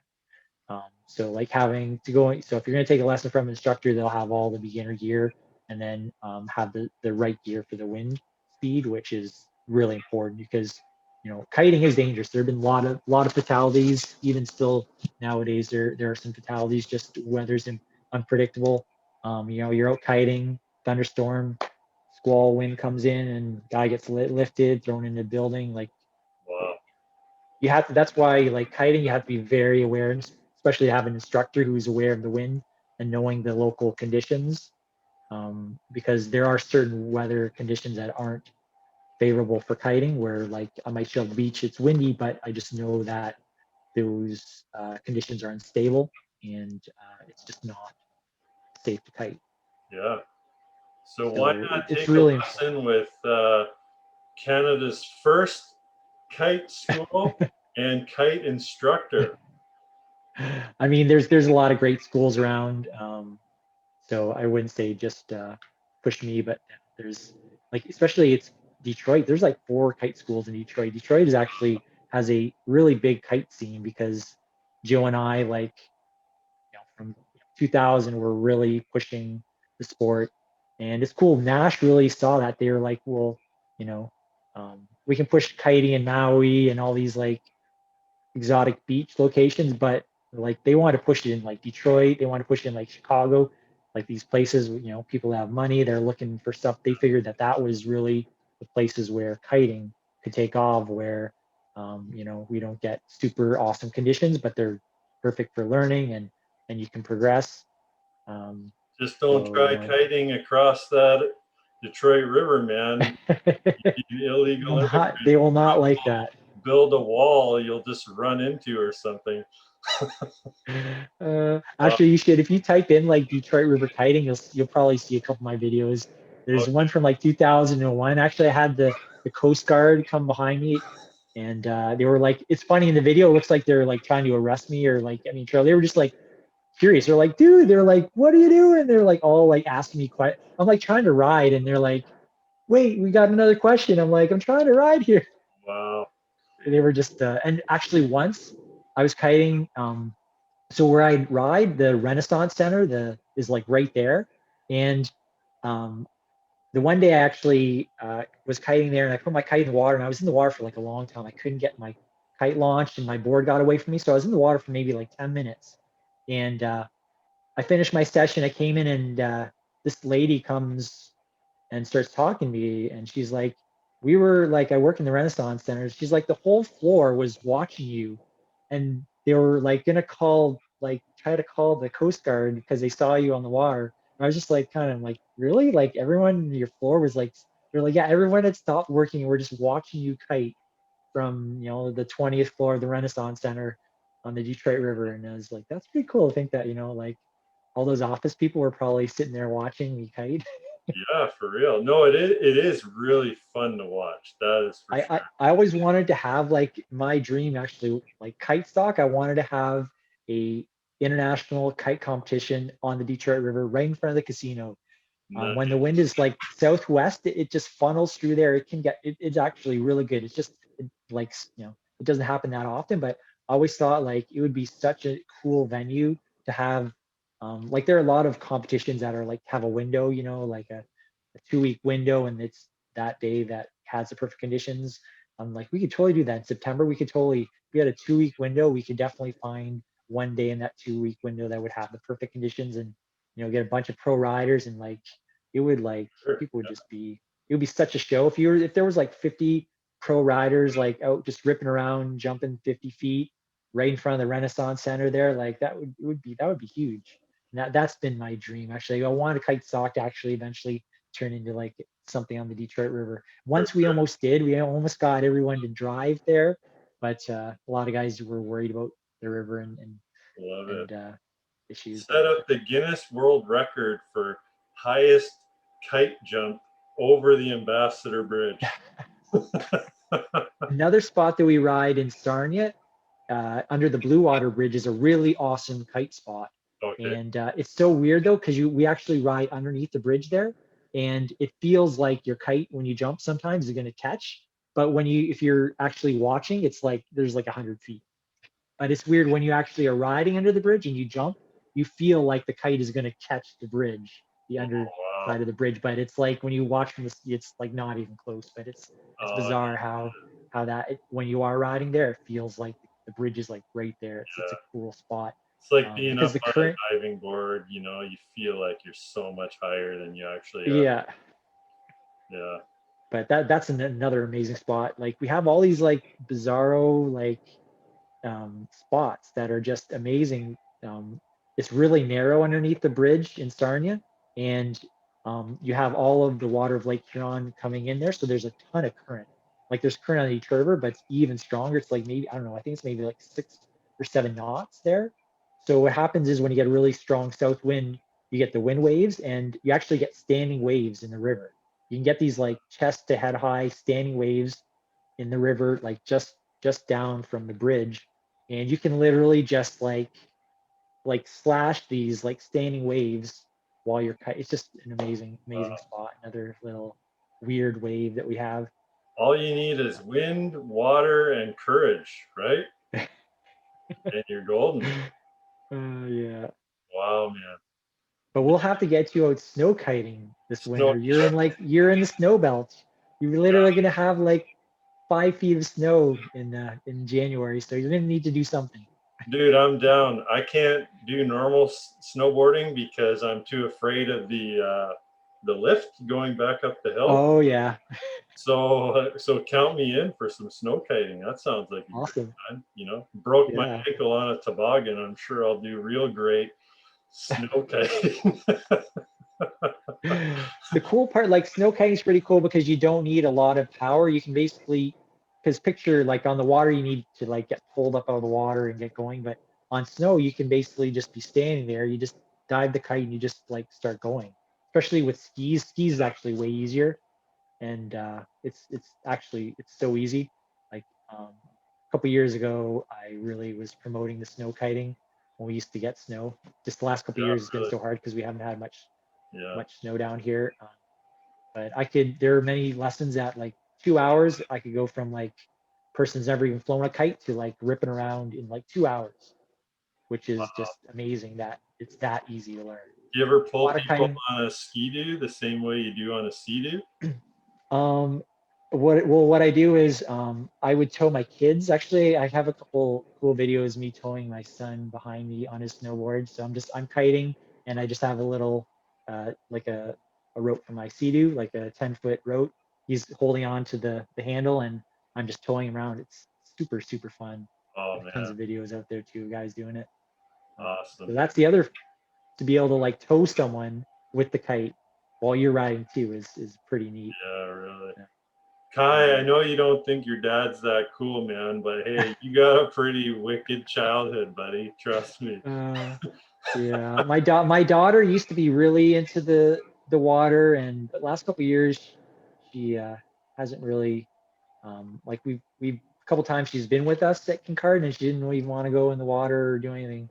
So like having to go, so if you're going to take a lesson from an instructor, they'll have all the beginner gear and then have the right gear for the wind speed, which is really important because kiting is dangerous. There have been a lot of fatalities. Even still nowadays, there are some fatalities. Just weather's unpredictable. You're out kiting, thunderstorm, squall wind comes in, and guy gets lifted, thrown into a building. Like Wow. you have to, that's why like kiting, you have to be very aware, especially to have an instructor who's aware of the wind and knowing the local conditions, because there are certain weather conditions that aren't favorable for kiting, where like I might show the beach, it's windy, but I just know that those conditions are unstable and it's just not safe to kite. Yeah. So why So not it's take a really important. lesson with Canada's first kite school and kite instructor? I mean, there's a lot of great schools around. So I wouldn't say just push me, but there's like, especially it's Detroit. There's like 4 kite schools in Detroit. Detroit is actually has a really big kite scene because Joe and I, like, from 2000, were really pushing the sport, and it's cool. Nash really saw that. They were like, well, you know, we can push kiting in Maui and all these like exotic beach locations, but like they want to push it in like Detroit, they want to push it in like Chicago, like these places, people that have money, they're looking for stuff. They figured that that was really the places where kiting could take off, where we don't get super awesome conditions, but they're perfect for learning and you can progress. Um, Just don't so try kiting across that Detroit River, man. You illegal immigrant. they will not like that. Build a wall you'll just run into or something. Uh, Actually, you should. If you type in like Detroit River kiting, you'll probably see a couple of my videos. There's one okay. from like 2001. Actually, I had the Coast Guard come behind me, and they were like, it's funny in the video. It looks like they're like trying to arrest me or like, I mean, they were just like curious. They're like, dude, they're like, what are you doing? They're like all like asking me quite. I'm like trying to ride, and they're like, wait, we got another question. I'm like, I'm trying to ride here. Wow. They were just, and actually once I was kiting. So where I ride, the Renaissance Center, the is like right there. And um, the one day I actually was kiting there, and I put my kite in the water, and I was in the water for like a long time. I couldn't get my kite launched, and my board got away from me. So I was in the water for maybe like 10 minutes. And I finished my session. I came in, and this lady comes and starts talking to me, and she's like, we were like, I work in the Renaissance Center. She's like, the whole floor was watching you, and they were like gonna try to call the Coast Guard because they saw you on the water. And I was just like kind of like, really? Like everyone on your floor was like, they're like, yeah, everyone had stopped working. We're just watching you kite from the 20th floor of the Renaissance Center on the Detroit River. And I was like, that's pretty cool to think that, like all those office people were probably sitting there watching me kite. Yeah, for real. No, it is really fun to watch. That is for I, I sure. I always wanted to have like my dream actually like Kitestock. I wanted to have a international kite competition on the Detroit River right in front of the casino. When the Nice. wind is like southwest, it just funnels through there. It's actually really good. It's just like it doesn't happen that often, but I always thought like it would be such a cool venue to have. Like there are a lot of competitions that are like have a window, like a 2-week window, and it's that day that has the perfect conditions. I'm like, we could totally do that in September. We had a 2 week window. We could definitely find one day in that 2 week window that would have the perfect conditions and, get a bunch of pro riders and like, it would like, Sure. people would just be, it would be such a show. If there was like 50 pro riders, like out just ripping around, jumping 50 feet right in front of the Renaissance Center there, like that would be huge. And that's been my dream. Actually, I wanted a kite stock to actually eventually turn into like something on the Detroit River. For Once we sure. almost did, we almost got everyone to drive there, but a lot of guys were worried about the river Love it. and issues. Set up the Guinness World Record for highest kite jump over the Ambassador Bridge. Another spot that we ride in Sarnia, under the Blue Water Bridge, is a really awesome kite spot. Okay. And it's so weird though, because we actually ride underneath the bridge there, and it feels like your kite when you jump sometimes is going to catch. But if you're actually watching, it's like there's like 100 feet. But it's weird when you actually are riding under the bridge and you jump, you feel like the kite is going to catch the bridge, the Oh, underside wow. of the bridge. But it's like when you watch from it's like not even close. But it's bizarre how that when you are riding there, it feels like the bridge is like right there. It's a Yeah. cool spot. It's like being Because up the on a current, diving board, you feel like you're so much higher than you actually are. yeah, Yeah. but that's another amazing spot. Like we have all these like bizarro like spots that are just amazing. It's really narrow underneath the bridge in Sarnia, and you have all of the water of Lake Huron coming in there. So there's a ton of current. Like there's current on each river, but it's even stronger. It's like maybe, I don't know, I think it's maybe like 6 or 7 knots there. So what happens is when you get a really strong south wind, you get the wind waves and you actually get standing waves in the river. You can get these like chest to head high standing waves in the river, like just down from the bridge, and you can literally just like slash these like standing waves while you're it's just an amazing spot. Another little weird wave that we have. All you need is wind, water, and courage, right? And you're golden. Yeah, Wow, man. but we'll have to get you out snow kiting this Snow, winter. You're in the snow belt. You're literally gonna have like 5 feet of snow in January, so you're gonna need to do something. dude, I'm down. I can't do normal snowboarding because I'm too afraid of the lift going back up the hill. Oh yeah, So count me in for some snow kiting. That sounds like a great awesome. time. Broke my Yeah. ankle on a toboggan. I'm sure I'll do real great snow kiting. The cool part, like snow kiting is pretty cool because you don't need a lot of power. You can basically, because picture like on the water, you need to like get pulled up out of the water and get going. But on snow, you can basically just be standing there. You just dive the kite and you just like start going. Especially with skis. Skis is actually way easier, and it's so easy. Like a couple years ago, I really was promoting the snow kiting when we used to get snow. Just the last couple Yeah, years, it's been really. so hard because we haven't had Yeah. much snow down here. But there are many lessons at like 2 hours. I could go from like person's never even flown a kite to like ripping around in like 2 hours, which is Wow. just amazing that it's that easy to learn. Do you ever pull Water people kiting. on a ski-doo the same way you do on a sea-doo? Um, what I do is I would tow my kids. Actually, I have a couple cool videos of me towing my son behind me on his snowboard. So I'm kiting and I just have a little like a rope for my sea-doo, like a 10-foot rope. He's holding on to the handle and I'm just towing him around. It's super fun. Oh, There's tons man. of videos out there too, guys doing it. Awesome. So that's the other, to be able to like tow someone with the kite while you're riding too is pretty neat. Yeah, really. Yeah. Kai, I know you don't think your dad's that cool, man, but hey, you got a pretty wicked childhood, buddy. Trust me. Yeah, my daughter used to be really into the water, and the last couple of years she hasn't really like we've a couple times she's been with us at Kincard and she didn't really want to go in the water or do anything.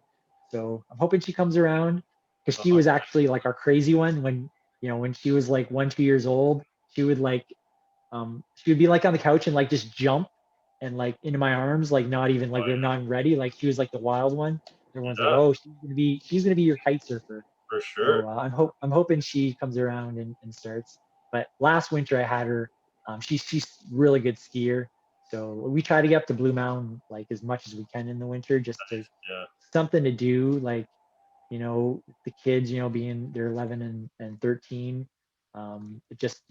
So I'm hoping she comes around because she Uh, was actually like our crazy one when when she was like 1 2 years old. She would like she would be like on the couch and like just jump and like into my arms, like not even like we're not even ready. Like she was like the wild one. Everyone's like, yeah, oh, she's gonna be your kite surfer. for sure. So I'm hoping she comes around and starts. But last winter I had her. She's really good skier. So we try to get up to Blue Mountain like as much as we can in the winter, just to Yeah. something to do. Like, the kids, being they're 11 and 13. It just,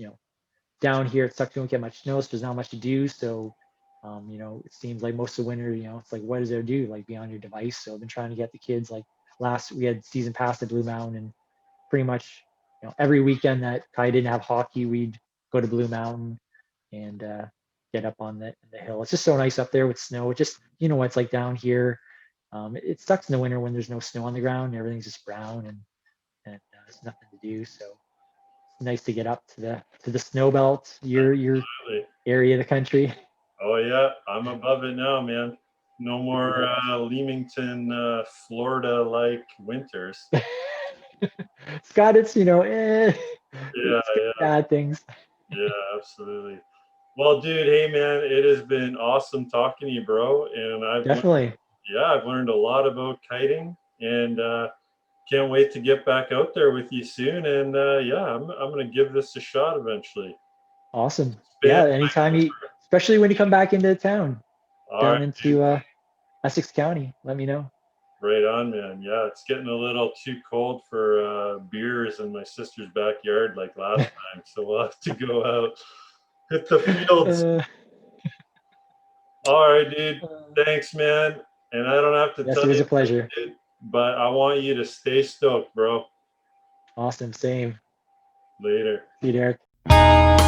down here it sucks. We don't get much snow, so there's not much to do. So, it seems like most of the winter, it's like, what is there to do? Like, be on your device. So I've been trying to get the kids, like, we had season pass at Blue Mountain, and pretty much, every weekend that I didn't have hockey, we'd go to Blue Mountain and get up on the hill. It's just so nice up there with snow. It just, what it's like down here. It sucks in the winter when there's no snow on the ground and everything's just brown, and there's nothing to do. So it's nice to get up to the snow belt, your Absolutely. area of the country. Oh yeah, I'm above it now, man. No more Leamington, Florida-like winters. Scott, it's Yeah, it's yeah, bad things. yeah, absolutely. Well, dude, hey man, it has been awesome talking to you, bro. And Definitely. I've learned a lot about kiting, and can't wait to get back out there with you soon. And yeah, I'm gonna give this a shot eventually. Awesome. Spin. Yeah, anytime especially when you come back into town, All down right, dude. into Essex County, let me know. Right on, man. Yeah, it's getting a little too cold for beers in my sister's backyard like last time, so we'll have to go out, hit the fields. Uh, All right, dude. uh, Thanks, man. And I don't have to yes, tell it was you, a pleasure. dude, but I want you to stay stoked, bro. Awesome. Same. Later. See you, Derek.